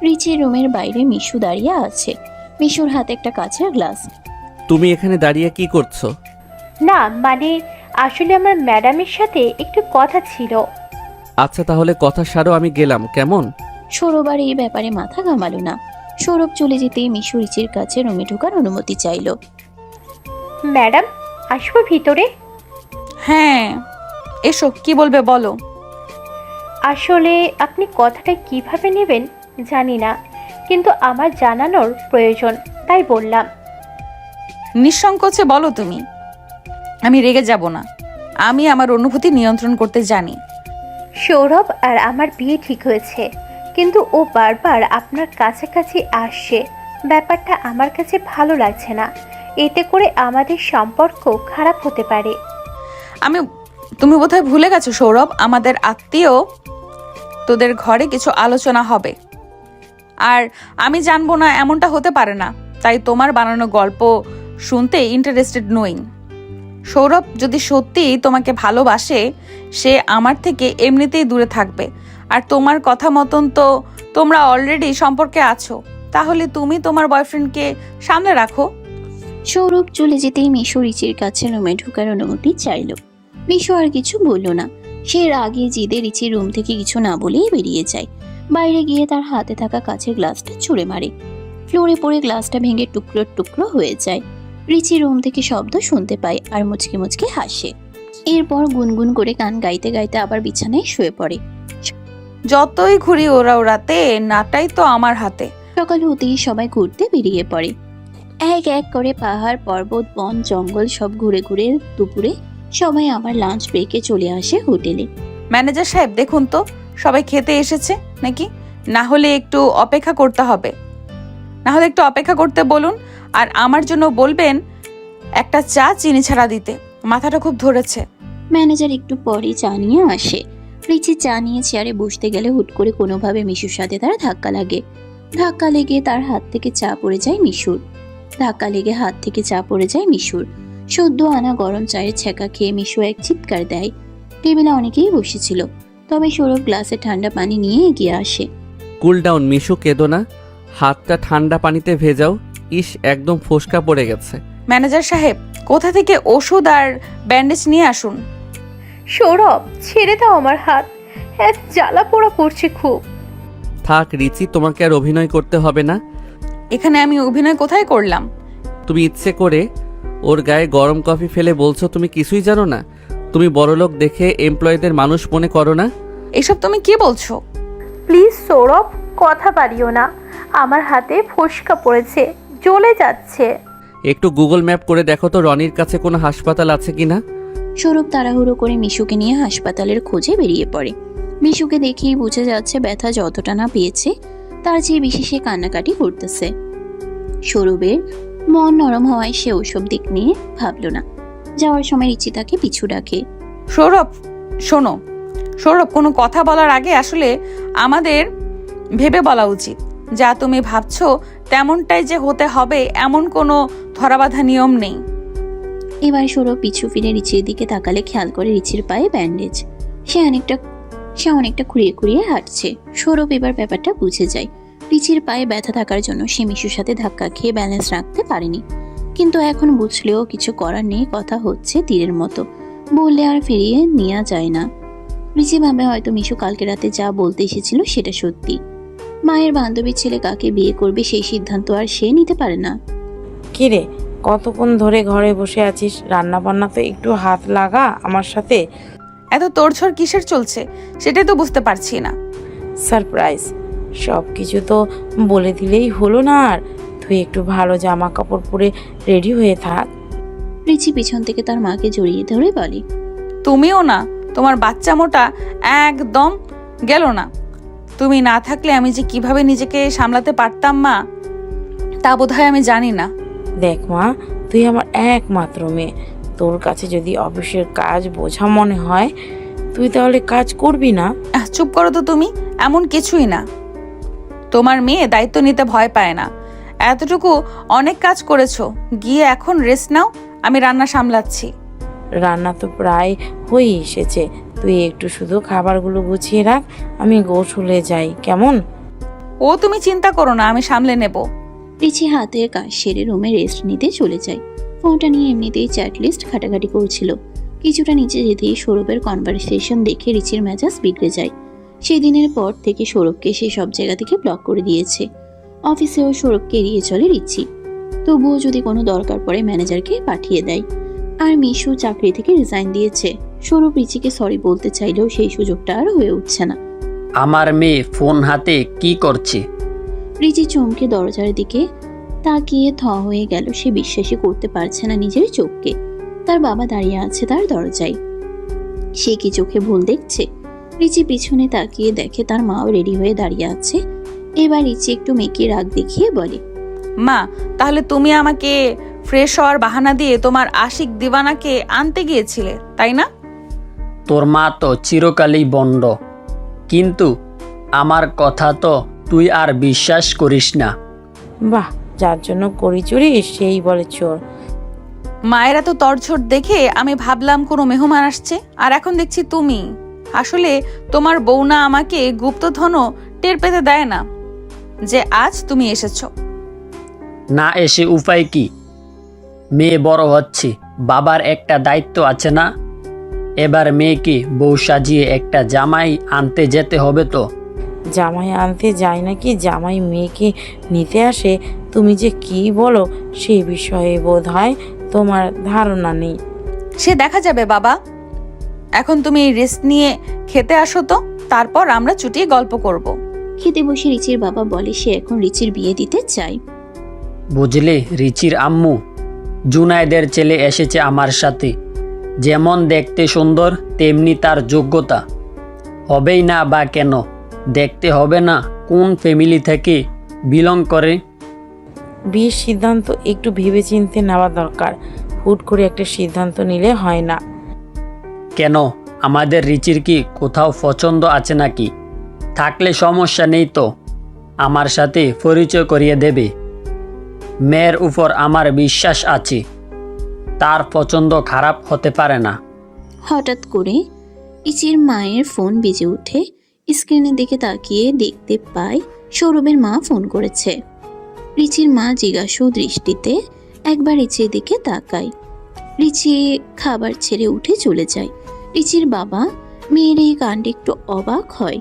রিচির রুমের বাইরে মিশু দাঁড়িয়ে আছে। মিশুর হাতে একটা কাঁচের গ্লাস। তুমি এখানে দাঁড়িয়ে কি করছো? না মানে আসলে আমার ম্যাডামের সাথে একটু কথা ছিল। আচ্ছা তাহলে কথা সারো, আমি গেলাম, কেমন? সৌরভ আর এই ব্যাপারে মাথা ঘামালো না। সৌরভ চলে যেতেই মিশু রিচির কাছে রুমে ঢোকার অনুমতি চাইল। ম্যাডাম, আসবো ভিতরে? হ্যাঁ এসো, কি বলবে বলো। আসলে আপনি কথাটা কিভাবে নেবেন জানি না, কিন্তু আমার জানানোর প্রয়োজন, তাই বললাম। নিঃসংকোচে বলো তুমি, আমি রেগে যাব না। আমি আমার অনুভূতি নিয়ন্ত্রণ করতে জানি। সৌরভ আর আমার বিয়ে ঠিক হয়েছে, কিন্তু ও বারবার আপনার কাছাকাছি আসছে। ব্যাপারটা আমার কাছে ভালো লাগছে না। এতে করে আমাদের সম্পর্ক খারাপ হতে পারে। তুমি বোধহয় ভুলে গেছো সৌরভ, আমাদের আত্মীয় তোদের ঘরে কিছু আলোচনা হবে, আর আমি জানবো না এমনটা হতে পারে না। তাই তোমার বানানো গল্প শুনতে ইন্টারেস্টেড নই। সৌরভ যদি সত্যিই তোমাকে ভালোবাসে, সে আমার থেকে এমনিতেই দূরে থাকবে। আর তোমার কথা মতন তো তোমরা অলরেডি সম্পর্কে আছো, তাহলে তুমি তোমার বয়ফ্রেন্ডকে সামনে রাখো। সৌরভ চলে যেতেই মিশু রিচির কাছে রুমে ঢোকার অনুমতি চাইল। মিশু আর কিছু বলল না। সে রাগে জিদে রিচির রুম থেকে কিছু না বলেই বেরিয়ে যায়। বাইরে গিয়ে তার হাতে থাকা কাচের গ্লাসটা ছুঁড়ে মারে। ফ্লোরে পড়ে গ্লাসটা ভেঙে টুকরো টুকরো হয়ে যায়। রিচি রুম থেকে শব্দ শুনতে পায় আর মুচকে মুচকে হাসে। এরপর গুনগুন করে গান গাইতে গাইতে আবার বিছানায় শুয়ে পড়ে। যতই ঘুরি ওড়াতে নাটাই তো আমার হাতে। সকাল হতেই সবাই ঘুরতে বেরিয়ে পড়ে। এক এক করে পাহাড়, পর্বত, বন, জঙ্গল সব ঘুরে ঘুরে দুপুরে সবাই আবার লাঞ্চ ব্রেকে চলে আসে হোটেলে। ম্যানেজার সাহেব দেখুন তো সবাই খেতে এসেছে নাকি, না হলে একটু অপেক্ষা করতে হবে। না হলে একটু অপেক্ষা করতে বলুন, আর আমার জন্য বলবেন একটা চা চিনি ছাড়া দিতে, মাথাটা খুব ধরেছে। ম্যানেজার একটু পরে চা নিয়ে আসে। রিচি চা নিয়ে চেয়ারে বসতে গেলে হুট করে কোনোভাবে মিশুর সাথে তার ধাক্কা লাগে। ধাক্কা লেগে তার হাত থেকে চা পড়ে যায় মিশুর। সদ্য আনা গরম চায়ের ছ্যাঁকা খেয়ে মিশু এক চিৎকার দেয়। টেবিলে অনেকেই বসেছিল, তবে সৌরভ গ্লাসে ঠান্ডা পানি নিয়ে এগিয়ে আসে। কুল ডাউন মিশু, কেঁদো না। হাতটা ঠান্ডা পানিতে ভেজাও। ইস, একদম ফোসকা পড়ে গেছে। ম্যানেজার সাহেব, কোথা থেকে ওষুধ আর ব্যান্ডেজ নিয়ে আসুন। সৌরভ, ছেড়ে দাও আমার হাত, এত জ্বালা পোড়া করছে খুব। থাক রিচি, তোমাকে আর অভিনয় করতে হবে না। এখানে আমি অভিনয় কোথায় করলাম? তুমি ইচ্ছে করে ওর গায়ে গরম কফি ফেলে বলছো তুমি কিছুই জানো না? তুমি বড়লোক দেখে এমপ্লয়ীদের মানুষ মনে করো না? এসব তুমি কি বলছো? প্লিজ সৌরভ, কথা বাড়িও না, আমার হাতে ফোসকা পড়েছে, জ্বলে যাচ্ছে। একটু গুগল ম্যাপ করে দেখো তো রনির কাছে কোনো হাসপাতাল আছে কিনা। সৌরভ তাড়াহুড়ো করে মিশুকে নিয়ে হাসপাতালের খোঁজে বেরিয়ে পড়ে। মিশুকে দেখেই বুঝে যাচ্ছে ব্যথা যতটা না পেয়েছে তার চেয়ে বেশি সে কান্নাকাটি করতেছে। সৌরভের মন নরম হওয়ায় সে ওসব দিক নিয়ে ভাবলো না। যাওয়ার সময় রিচি তাকে পিছু ডাকে। সৌরভ, শোনো। সৌরভ, কোনো কথা বলার আগে আসলে আমাদের ভেবে বলা উচিত। যা তুমি ভাবছো তেমনটাই যে হতে হবে এমন কোনো ধরাবাঁধা নিয়ম নেই। এবার সৌরভ পিছু ফিরে রিচির দিকে তাকালে খেয়াল করে রিচির পায়ে ব্যান্ডেজ। সে অনেকটা খুঁড়িয়ে খুঁড়িয়ে হাঁটছে। সৌরভ এবার ব্যাপারটা বুঝে যায়। রিচির পায়ে ব্যথা থাকার জন্য সে মিশুর সাথে ধাক্কা খেয়ে ব্যালেন্স রাখতে পারেনি, কিন্তু এখন বুঝলেও কিছু করার নেই। কথা হচ্ছে তীরের মতো, বললে আর ফিরিয়ে নেওয়া যায় না। রিচি ভাবে হয়তো মিশু কালকে রাতে যা বলতে এসেছিল সেটা সত্যি। মায়ের বান্ধবীর ছেলে কাকে বিয়ে করবে সেই সিদ্ধান্ত আর সে নিতে পারে না। কিরে, কতক্ষণ ধরে ঘরে বসে আছিস? রান্না বান্না তো একটু হাত লাগা আমার সাথে। এত তোড়ঝড় কিসের চলছে সেটাই তো বুঝতে পারছি না। সারপ্রাইজ, সব কিছু তো বলে দিলেই হলো না। আর তুই একটু ভালো জামা কাপড় পরে রেডি হয়ে থাক। রিচি পিছন থেকে তার মাকে জড়িয়ে ধরে বলে, তুমিও না, তোমার বাচ্চা মোটা একদম গেল না। তুমি না থাকলে আমি যে কিভাবে নিজেকে সামলাতে পারতাম মা, তা বোধহয় আমি জানি না। দেখ মা, তুই আমার একমাত্র মেয়ে। তোর কাছে যদি অফিসের কাজ বোঝা মনে হয়, তুই তাহলে কাজ করবি না? চুপ করো তো তুমি, এমন কিছুই না। তোমার মেয়ে দায়িত্ব নিতে ভয় পায় না। এতটুকু অনেক কাজ করেছো, গিয়ে এখন রেস্ট নাও, আমি রান্না সামলাচ্ছি। রান্না তো প্রায় হয়ে এসেছে, তুই একটু শুধু খাবারগুলো গুছিয়ে রাখ, আমি গোসলে যাই, কেমন? ও তুমি চিন্তা করো না, আমি সামলে নেব। রিচি হাতের কাজ সেরে রুমে রেস্ট নিতে চলে যায়। ফোনটা নিয়ে এমনিতেই চ্যাট লিস্ট ঘাটাঘাটি করছিল। কিছুটা নিচে যেতেই সৌরভের কনভারসেশন দেখে রিচির মেজাজ বিগড়ে যায়। সেই দিনের পর থেকে সৌরভকে সে সব জায়গা থেকে ব্লক করে দিয়েছে। অফিসেও সৌরভকে এড়িয়ে চলে রিচি, তবুও যদি কোনো দরকার পড়ে ম্যানেজারকে পাঠিয়ে দেয়। আর মিশু চাকরি থেকে রিজাইন দিয়েছে। সৌরভ রিচিকে সরি বলতে চাইলেও সেই সুযোগটা আর হয়ে উঠছে না। আমার মেয়ে ফোন হাতে কি করছে? রিচি চমকে দরজার দিকে তাকিয়ে থ হয়ে গেল। সে বিশ্বাসই করতে পারছে না নিজের চোখকে। তার বাবা দাঁড়িয়ে আছে তার দরজায়। সে কি চোখে ভুল দেখছে? রিচি পিছনে তাকিয়ে দেখে তার মাও রেডি হয়ে দাঁড়িয়ে আছে। এবার রিচি একটু মেকি রাগ দেখিয়ে বলে, মা, তাহলে তুমি আমাকে ফ্রেশ হওয়ার বাহানা দিয়ে তোমার আশিক দিওয়ানাকে আনতে গিয়েছিলে, তাই না? তোর মা তো চিরকালই বন্ড, কিন্তু আমার কথা তো তুই আর বিশ্বাস করিস না। বাহ, যার জন্য করি চুরি সেই বলে চোর। মায়েরা তো তরঝড় দেখে আমি ভাবলাম কোনো মেহমান আসছে, আর এখন দেখছি তুমি। আসলে তোমার বউ না আমাকে গুপ্তধনও টের পেতে দেয় না যে আজ তুমি এসেছো। না এসে উপায় কি? মেয়ে বড় হচ্ছে, বাবার একটা দায়িত্ব আছে না? এবার মেয়েকে বউ সাজিয়ে একটা জামাই আনতে যেতে হবে তো। জামাই আনতে যায় নাকি জামাই মেয়েকে নিতে আসে? তুমি যে কি বলো সেই বিষয়ে বোধ হয় তোমার ধারণা নেই। সে দেখা যাবে বাবা, এখন তুমি রেস্ট নিয়ে খেতে আসো তো, তারপর আমরা চুটিয়ে গল্প করব। খেতে বসে রিচির বাবা বলে সে এখন রিচির বিয়ে দিতে চায়। বুঝলে রিচির আম্মু, জুনায়েদের ছেলে এসেছে আমার সাথে। যেমন দেখতে সুন্দর তেমনি তার যোগ্যতা। হবেই না বা কেন? দেখতে হবে না কোন ফ্যামিলি থেকে বিলং করে? বিয়ের সিদ্ধান্ত একটু ভেবেচিন্তে নেওয়া দরকার। হুট করে একটা সিদ্ধান্ত নিলে হয় না। কেন, আমাদের রিচির কি কোথাও পছন্দ আছে নাকি? থাকলে সমস্যা নেই তো, আমার সাথে পরিচয় করিয়ে দেবে। মেয়ের উপর আমার বিশ্বাস আছে, তার পছন্দ খারাপ হতে পারে না। হঠাৎ করে ইচির মায়ের ফোন বেজে উঠে স্ক্রিনের দিকে তাকিয়ে দেখতে পায় সৌরভের মা ফোন করেছে। রিচির মা জিজ্ঞাসু দৃষ্টিতে একবার রিচির দিকে তাকায়। রিচি খাবার ছেড়ে উঠে চলে যায়। রিচির বাবা মেয়ের এই কাণ্ডে একটু অবাক হয়।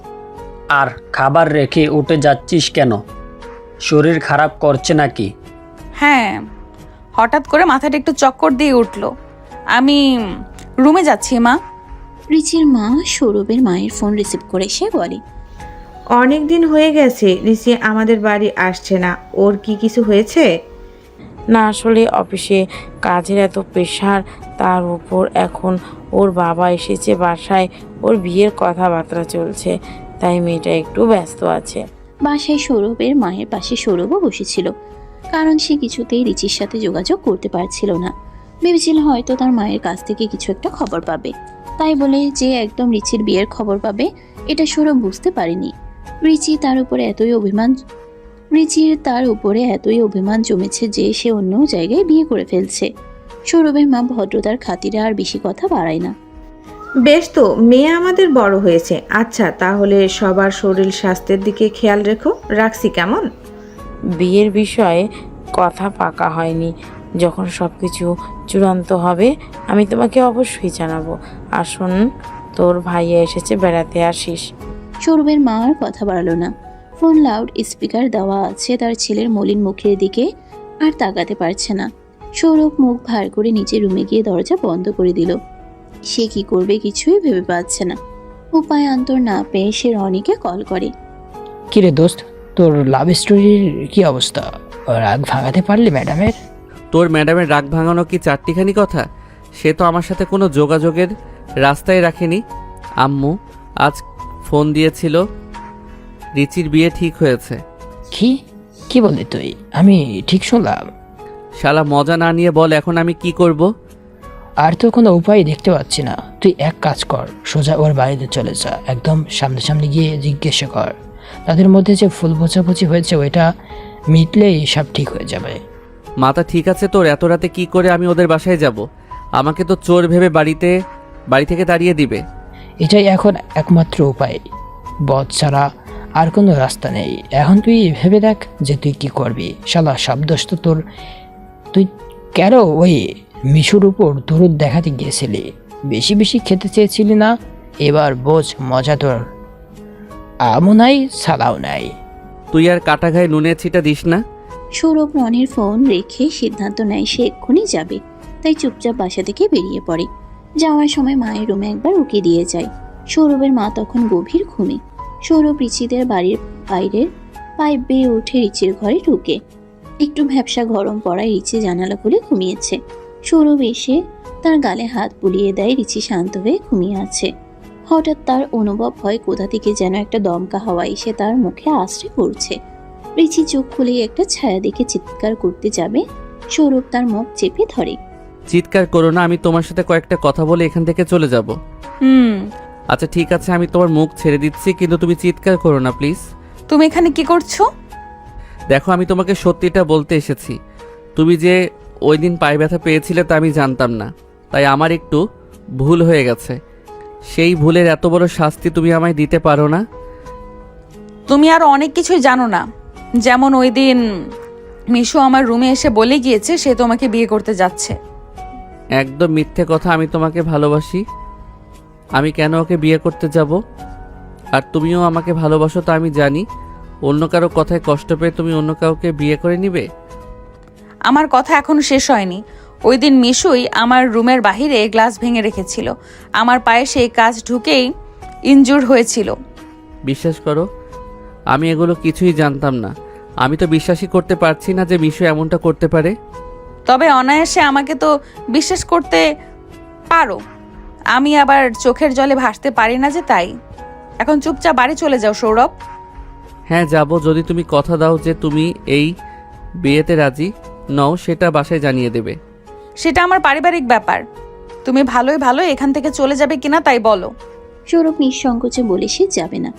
আর খাবার রেখে উঠে যাচ্ছিস কেন? শরীর খারাপ করছে নাকি? হ্যাঁ, হঠাৎ করে মাথাটা একটু চক্কর দিয়ে উঠলো। আমি রুমে যাচ্ছি মা। রিচির মা সৌরভের মায়ের ফোন রিসিভ করে সে বলে, অনেক দিন হয়ে গেছে রিসি আমাদের বাড়ি আসছে না। ওর কি কিছু হয়েছে? না, আসলে অফিসে কাজের এত প্রেশার, তার উপর এখন ওর বাবা এসেছে বাসায়, ওর বিয়ের কথাবার্তা চলছে, তাই মেয়েটা একটু ব্যস্ত আছে। বাসায় সৌরভের মায়ের পাশে সৌরভও বসেছিল, কারণ সে কিছুতেই রিচির সাথে যোগাযোগ করতে পারছিল না। ভেবেছিল হয়তো তার মায়ের কাছ থেকে কিছু একটা খবর পাবে, তাই বলে যে একদম রিচির বিয়ের খবর পাবে এটা সৌরভ বুঝতে পারেনি। রিচির তার উপরে এতই অভিমান জমেছে যে সে অন্য জায়গায় বিয়ে করে ফেলছে। সৌরভের মা ভদ্রতার খাতিরে আর বেশি কথা বাড়ায় না। বেশ, তো মেয়ে আমাদের বড় হয়েছে। আচ্ছা, তাহলে সবার শরীর স্বাস্থ্যের দিকে খেয়াল রেখো। রাখছি কেমন? বিয়ের বিষয়ে কথা পাকা হয়নি, যখন সব কিছু চূড়ান্ত হবে আমি তোমাকে অবশ্যই জানাবো। আর শোন, তোর ভাইয়া এসেছে, বেড়াতে আসিস। সৌরভের মা আর কথা বাড়ালো না। ফোন লাউড স্পিকার দেওয়া আছে, তার ছেলের মলিন মুখের দিকে আর তাকাতে পারছে না। সৌরভ মুখ ভার করে নিচে রুমে গিয়ে দরজা বন্ধ করে দিল। সে কি করবে কিছুই ভেবে পাচ্ছে না। উপায় অন্তর না পেয়ে সে রনিকে কল করে। কিরে দোস্ত, তোর লাভ স্টোরির কি অবস্থা? রাগ ভাঙাতে পারলি ম্যাডামের? তোর ম্যাডামের রাগ ভাঙানো কি চারটিখানি কথা? সে তো আমার সাথে কোনো যোগাযোগের রাস্তায় রাখেনি। আম্মু আজ ফোন দিয়েছিল, রিচির বিয়ে ঠিক হয়েছে। কি কি বললি তুই? আমি ঠিক শুনলাম? শালা মজা না নিয়ে বল এখন আমি কি করব? আর তো কোনো উপায় দেখতে পাচ্ছি না। তুই এক কাজ কর, সোজা ওর বাড়িতে চলে যা, একদম সামনে গিয়ে জিজ্ঞেস কর। তাদের মধ্যে যে ফুল বোঝাবুঝি হয়েছে ওইটা মিটলেই সব ঠিক হয়ে যাবে। মাথা ঠিক আছে তোর? এত রাতে কি করে আমি ওদের বাসায় যাব? আমাকে তো চোর ভেবে বাড়ি থেকে তাড়িয়ে দিবে। এটাই এখন একমাত্র উপায়, বধ ছাড়া আর কোনো রাস্তা নেই। এখন তুই ভেবে দেখ যে তুই কি করবি। শালা সব দোষ তো তোর। তুই কেন ওই মিশুর উপর দরুদ দেখাতে গিয়েছিলি? বেশি খেতে চেয়েছিলি না? এবার বোঝ মজা তোর। আমও নাই, ছাড়াও নাই। তুই আর কাটা ঘায়ে নুনের ছিটা দিস না। সৌরভ রনির ফোন রেখে সিদ্ধান্ত নেয় সে এক্ষুনি যাবে, তাই চুপচাপ বাসা থেকে বেরিয়ে পড়ে। যাওয়ার সময় মায়ের রুমে একবার উকি দিয়ে যায়। সৌরভের মা তখন গভীর ঘুমে। সৌরভ রিচিদের বাড়ির বাইরের পাইপ বেয়ে উঠে রিচির ঘরে ঢুকে। একটু ভ্যাপসা গরম পড়ায় রিচি জানালা খুলে ঘুমিয়েছে। সৌরভ এসে তার গালে হাত বুলিয়ে দেয়। রিচি শান্ত হয়ে ঘুমিয়ে আছে। হঠাৎ তার অনুভব হয় কোথা থেকে যেন একটা দমকা হাওয়া এসে তার মুখে আছড়ে পড়ছে। রিচি চোখ খুলেই একটা ছায়া দেখে চিৎকার করতে যাবে, সৌরভ তার মুখ চেপে ধরে। চিৎকার করো না, আমি তোমার সাথে কয়েকটা কথা বলে এখান থেকে চলে যাব। আচ্ছা ঠিক আছে, আমি তোমার মুখ ছেড়ে দিচ্ছি, কিন্তু তুমি চিৎকার করো না প্লিজ। তুমি এখানে কি করছো? দেখো, আমি তোমাকে সত্যিটা বলতে এসেছি। তুমি যে ওই দিন পায়ে ব্যথা পেয়েছিলে তা আমি জানতাম না, তাই আমার একটু ভুল হয়ে গেছে। সেই ভুলের এত বড় শাস্তি তুমি আমায় দিতে পারো না? তুমি আরো অনেক কিছুই জানো না। যেমন ওই দিন মিশু আমার রুমে এসে বলে গিয়েছে সে তোমাকে বিয়ে করতে যাচ্ছে। একদম মিথ্যে কথা। আমি তোমাকে ভালোবাসি। আমি কেন ওকে বিয়ে করতে যাব? আর তুমিও আমাকে ভালোবাসো তা আমি জানি। অন্য কারো কথায় কষ্ট পেয়ে তুমি অন্য কাউকে বিয়ে করে নিবে? আমার কথা এখনো শেষ হয়নি। ওই দিন মিশুই আমার রুমের বাহিরে গ্লাস ভেঙে রেখেছিল। আমার পায়ে সেই কাজ ঢুকেই ইনজুর হয়েছিল। বিশ্বাস করো, আমি এগুলো কিছুই জানতাম না। আমি তো বিশ্বাসই করতে পারছি না যে মিশু এমনটা করতে পারে। তবে অনায়াসে আমাকে তো বিশ্বাস করতে পারো। আমি আবার চোখের জলে ভাসতে পারি না যে, তাই। এখন চুপচাপ বাড়ি চলে যাও সৌরভ। হ্যাঁ যাব, যদি তুমি কথা দাও যে তুমি এই বিয়েতে রাজি নও সেটা বাসায় জানিয়ে দেবে। সেটা আমার পারিবারিক ব্যাপার। তুমি ভালোই ভালো এখান থেকে চলে যাবে কিনা তাই বলো। সৌরভ নিঃসংকোচে বলে সে যাবে না।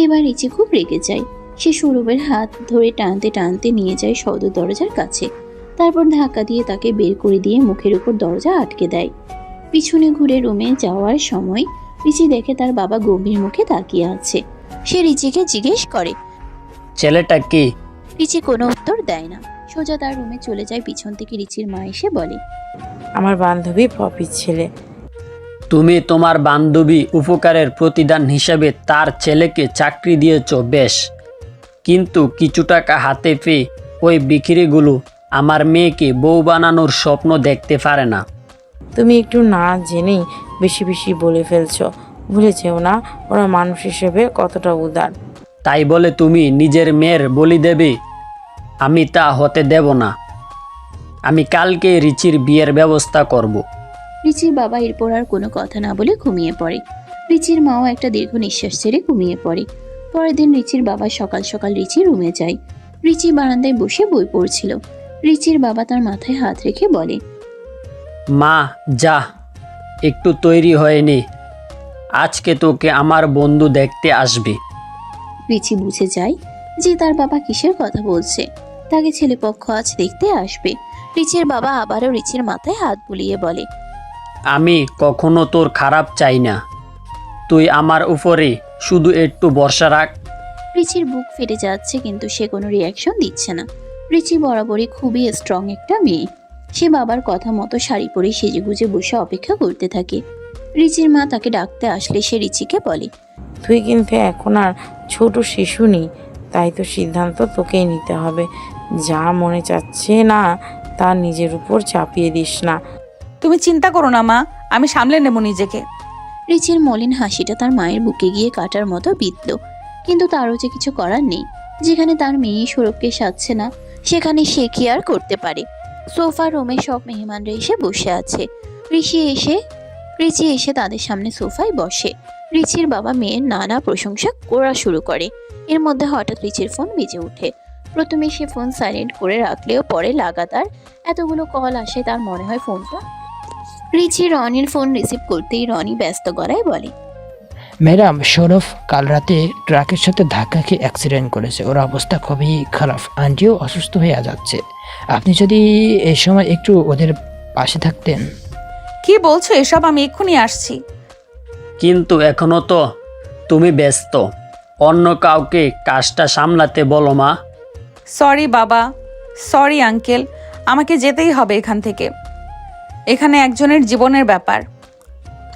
এবার রিচি খুব রেগে যায়। সে সৌরভের হাত ধরে টানতে টানতে নিয়ে যায় সদর দরজার কাছে। তারপর ধাক্কা দিয়ে তাকে বের করে দিয়ে মুখের উপর দরজা আটকে দেয়। পিছনে ঘুরে রুমে যাওয়ার সময় রিচি দেখে তার বাবা গম্ভীর মুখে তাকিয়ে আছে। সে রিচিকে জিজ্ঞেস করে। ছেলেটা কে? রিচি কোনো উত্তর দেয় না, সোজা তার রুমে চলে যায়। পিছন থেকে রিচির মা এসে বলে, আমার বান্ধবী পপির ছেলে। তুমি তোমার বান্ধবী উপকারের প্রতিদান হিসেবে তার ছেলেকে চাকরি দিয়েছ, বেশ, কিন্তু কিছু টাকা হাতে পেয়ে ওই বিক্রিগুলো আমার মেয়েকে বউ বানানোর স্বপ্ন দেখতে পারে না। তুমি একটু না জেনেই বেশি বেশি বলে ফেলছো। ভুলে যেও না ওরা মানুষ হিসেবে কতটা উদার। তাই বলে তুমি নিজের মেয়ের বলি দেবে? আমি তা হতে দেব না। আমি কালকে রিচির বিয়ের ব্যবস্থা করব। রিচির বাবা এরপর আর কোনো কথা না বলে ঘুমিয়ে পড়ে। রিচির মাও একটা দীর্ঘ নিঃশ্বাস ছেড়ে ঘুমিয়ে পড়ে। পরের দিন রিচির বাবা সকাল সকাল রিচির রুমে যায়। রিচি বারান্দায় বসে বই পড়ছিল। রিচির বাবা তার মাথায় হাত রেখে বলে, মা যা, একটু তৈরি হয়নি, আজকে তোকে আমার বন্ধু দেখতে আসবে। রিচি বুঝে যায় যে তার বাবা কিসের কথা বলছে। তাকে ছেলেপক্ষ আজ দেখতে আসবে। রিচির বাবা আবারও রিচির মাথায় হাত বুলিয়ে বলে, আমি কখনো তোর খারাপ চাই না, তুই আমার উপরে শুধু একটু ভরসা রাখ। রিচির বুক ফেটে যাচ্ছে, কিন্তু সে কোনো রিয়াকশন দিচ্ছে না। রিচি বরাবরই খুবই স্ট্রং একটা মেয়ে। সে বাবার কথা মতো শাড়ি পরে সেজেগুজে বসে অপেক্ষা করতে থাকে। রিচির মা তাকে ডাকতে আসলে সে রিচিকে বলে, তুই কিন্তু এখন আর ছোট শিশু নেই, তাই তো সিদ্ধান্ত তোকেই নিতে হবে। যা মনে চাচ্ছে না তা নিজের উপর চাপিয়ে দিস না। তুমি চিন্তা করো না মা, আমি সামলে নেব নিজেকে। রিচির মলিন হাসিটা তার মায়ের বুকে গিয়ে কাটার মতো বিঁধল। কিন্তু তারও যে কিছু করার নেই। যেখানে তার মেয়ে সৌরভকে সাজছে না, সেখানে সে কি আর করতে পারে। সোফা রুমে সব মেহমানরা এসে বসে আছে। রিচি এসে তাদের সামনে সোফায় বসে। রিচির বাবা মেয়ের নানা প্রশংসা করা শুরু করে। এর মধ্যে হঠাৎ রিচির ফোন বেজে ওঠে। প্রথমে সে ফোন সাইলেন্ট করে রাখলেও পরে লাগাতার এতগুলো কল আসে তার মনে হয় ফোনটা। রিচি রনির ফোন রিসিভ করতেই রনি ব্যস্ত গলায় বলে, ম্যাডাম, সৌরভ কাল রাতে ট্রাকের সাথে ধাক্কা খেয়ে অ্যাক্সিডেন্ট করেছে। ওর অবস্থা খুবই খারাপ, আন্টিও অসুস্থ হয়ে যাচ্ছে। আপনি যদি এই সময় একটু ওদের পাশে থাকতেন। কি বলছো এসব? আমি এক্ষুনি আসছি। কিন্তু এখনো তো তুমি ব্যস্ত, অন্য কাউকে কাজটা সামলাতে বলো মা। সরি বাবা, সরি আঙ্কেল, আমাকে যেতেই হবে এখান থেকে। এখানে একজনের জীবনের ব্যাপার,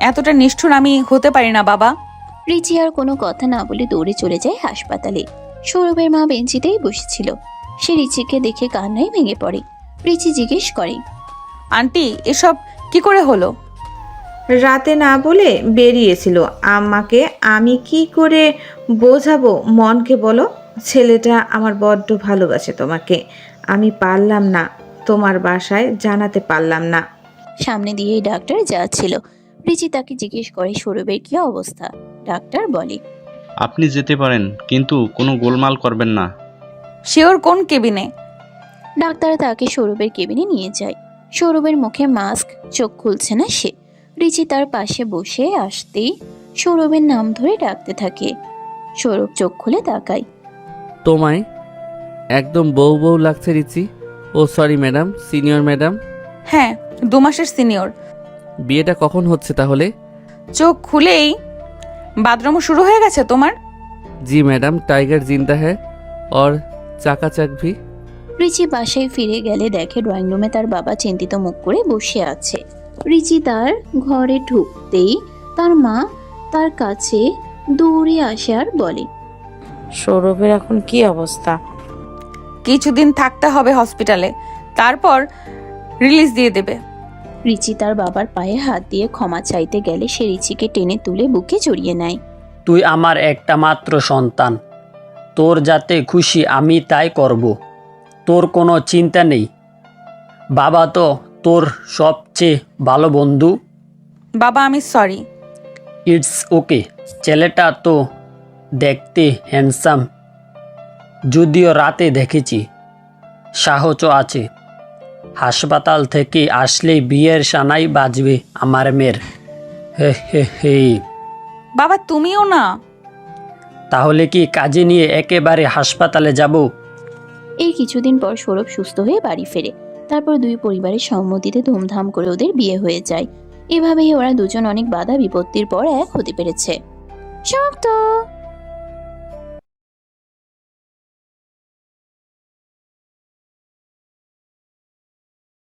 এতটা নিষ্ঠুর আমি হতে পারি না বাবা। রিচি আর কোনো কথা না বলে দৌড়ে চলে যায় হাসপাতালে। সৌরভের মা বেঞ্চিতেই বসেছিল। সে রিচিকে দেখে কান্নায় ভেঙে পড়ে। রিচি জিজ্ঞেস করে, আন্টি এসব কি করে হলো? রাতে না বলে বেরিয়েছিল। আমাকে আমি কি করে বোঝাবো মনকে বলো? ছেলেটা আমার বড্ড ভালোবাসে তোমাকে। আমি পারলাম না, তোমার বাসায় জানাতে পারলাম না। সামনে দিয়ে ডাক্তার যাচ্ছিল। রিচি তাকে জিজ্ঞেস করে সৌরভের কি অবস্থা। ডাক্তার বলে, আপনি যেতে পারেন, কিন্তু কোনো গোলমাল করবেন না। শিওর কোন কেবিনে? ডাক্তার তাকে সৌরভের কেবিনে নিয়ে যায়। সৌরভের মুখে মাস্ক, চোখ খুলছে না সে। রিচি তার পাশে বসে আসতেই সৌরভের নাম ধরে ডাকতে থাকে। সৌরভ চোখ খুলে তাকায়। তোমায় একদম বউ বউ লাগছে রিচি। ও সরি ম্যাডাম, সিনিয়র ম্যাডাম। হ্যাঁ, 2 মাসের সিনিয়র। বিয়েটা কখন হচ্ছে তাহলে? চোখ খুলেই বাথরুমও শুরু হয়ে গেছে তোমার? জি ম্যাডাম, টাইগার জিন্দা হ্যাঁ और চাকাচাক ভি। রিচি বাসায় ফিরে গেলে দেখে ড্রয়িং রুমে তার বাবা চিন্তিত মুখ করে বসে আছে। রিচি তার ঘরে ঢুকতেই তার মা তার কাছে দৌড়ে আসে আর বলে, সৌরভের এখন কি অবস্থা? কিছুদিন থাকতে হবে হসপিটালে, তারপর রিলিজ দিয়ে দেবে। রিচি তার বাবার পায়ে হাত দিয়ে ক্ষমা চাইতে গেলে সে রিচিকে টেনে তুলে বুকে জড়িয়ে নেয়। তুই আমার একটা মাত্র সন্তান, তোর যাতে খুশি আমি তাই করব। তোর কোনো চিন্তা নেই, বাবা তো তোর সবচেয়ে ভালো বন্ধু। বাবা আমি সরি। It's okay. ছেলেটা তো দেখতে হ্যান্ডসাম, যদিও রাতে দেখেছি। সাহসও আছে। হাসপাতাল থেকে আসলেই বিয়ের সানাই বাজবে আমার মেয়ের। হে হে হে। বাবা তুমিও না। তাহলে কি কাজে নিয়ে একেবারে হাসপাতালে যাব? এই কিছুদিন পর সৌরভ সুস্থ হয়ে বাড়ি ফেরে। তারপর দুই পরিবারের সম্মতিতে ধুমধাম করে ওদের বিয়ে হয়ে যায়। এভাবেই ওরা দুজন অনেক বাধা বিপত্তির পর এক হতে পেরেছে। সমাপ্ত।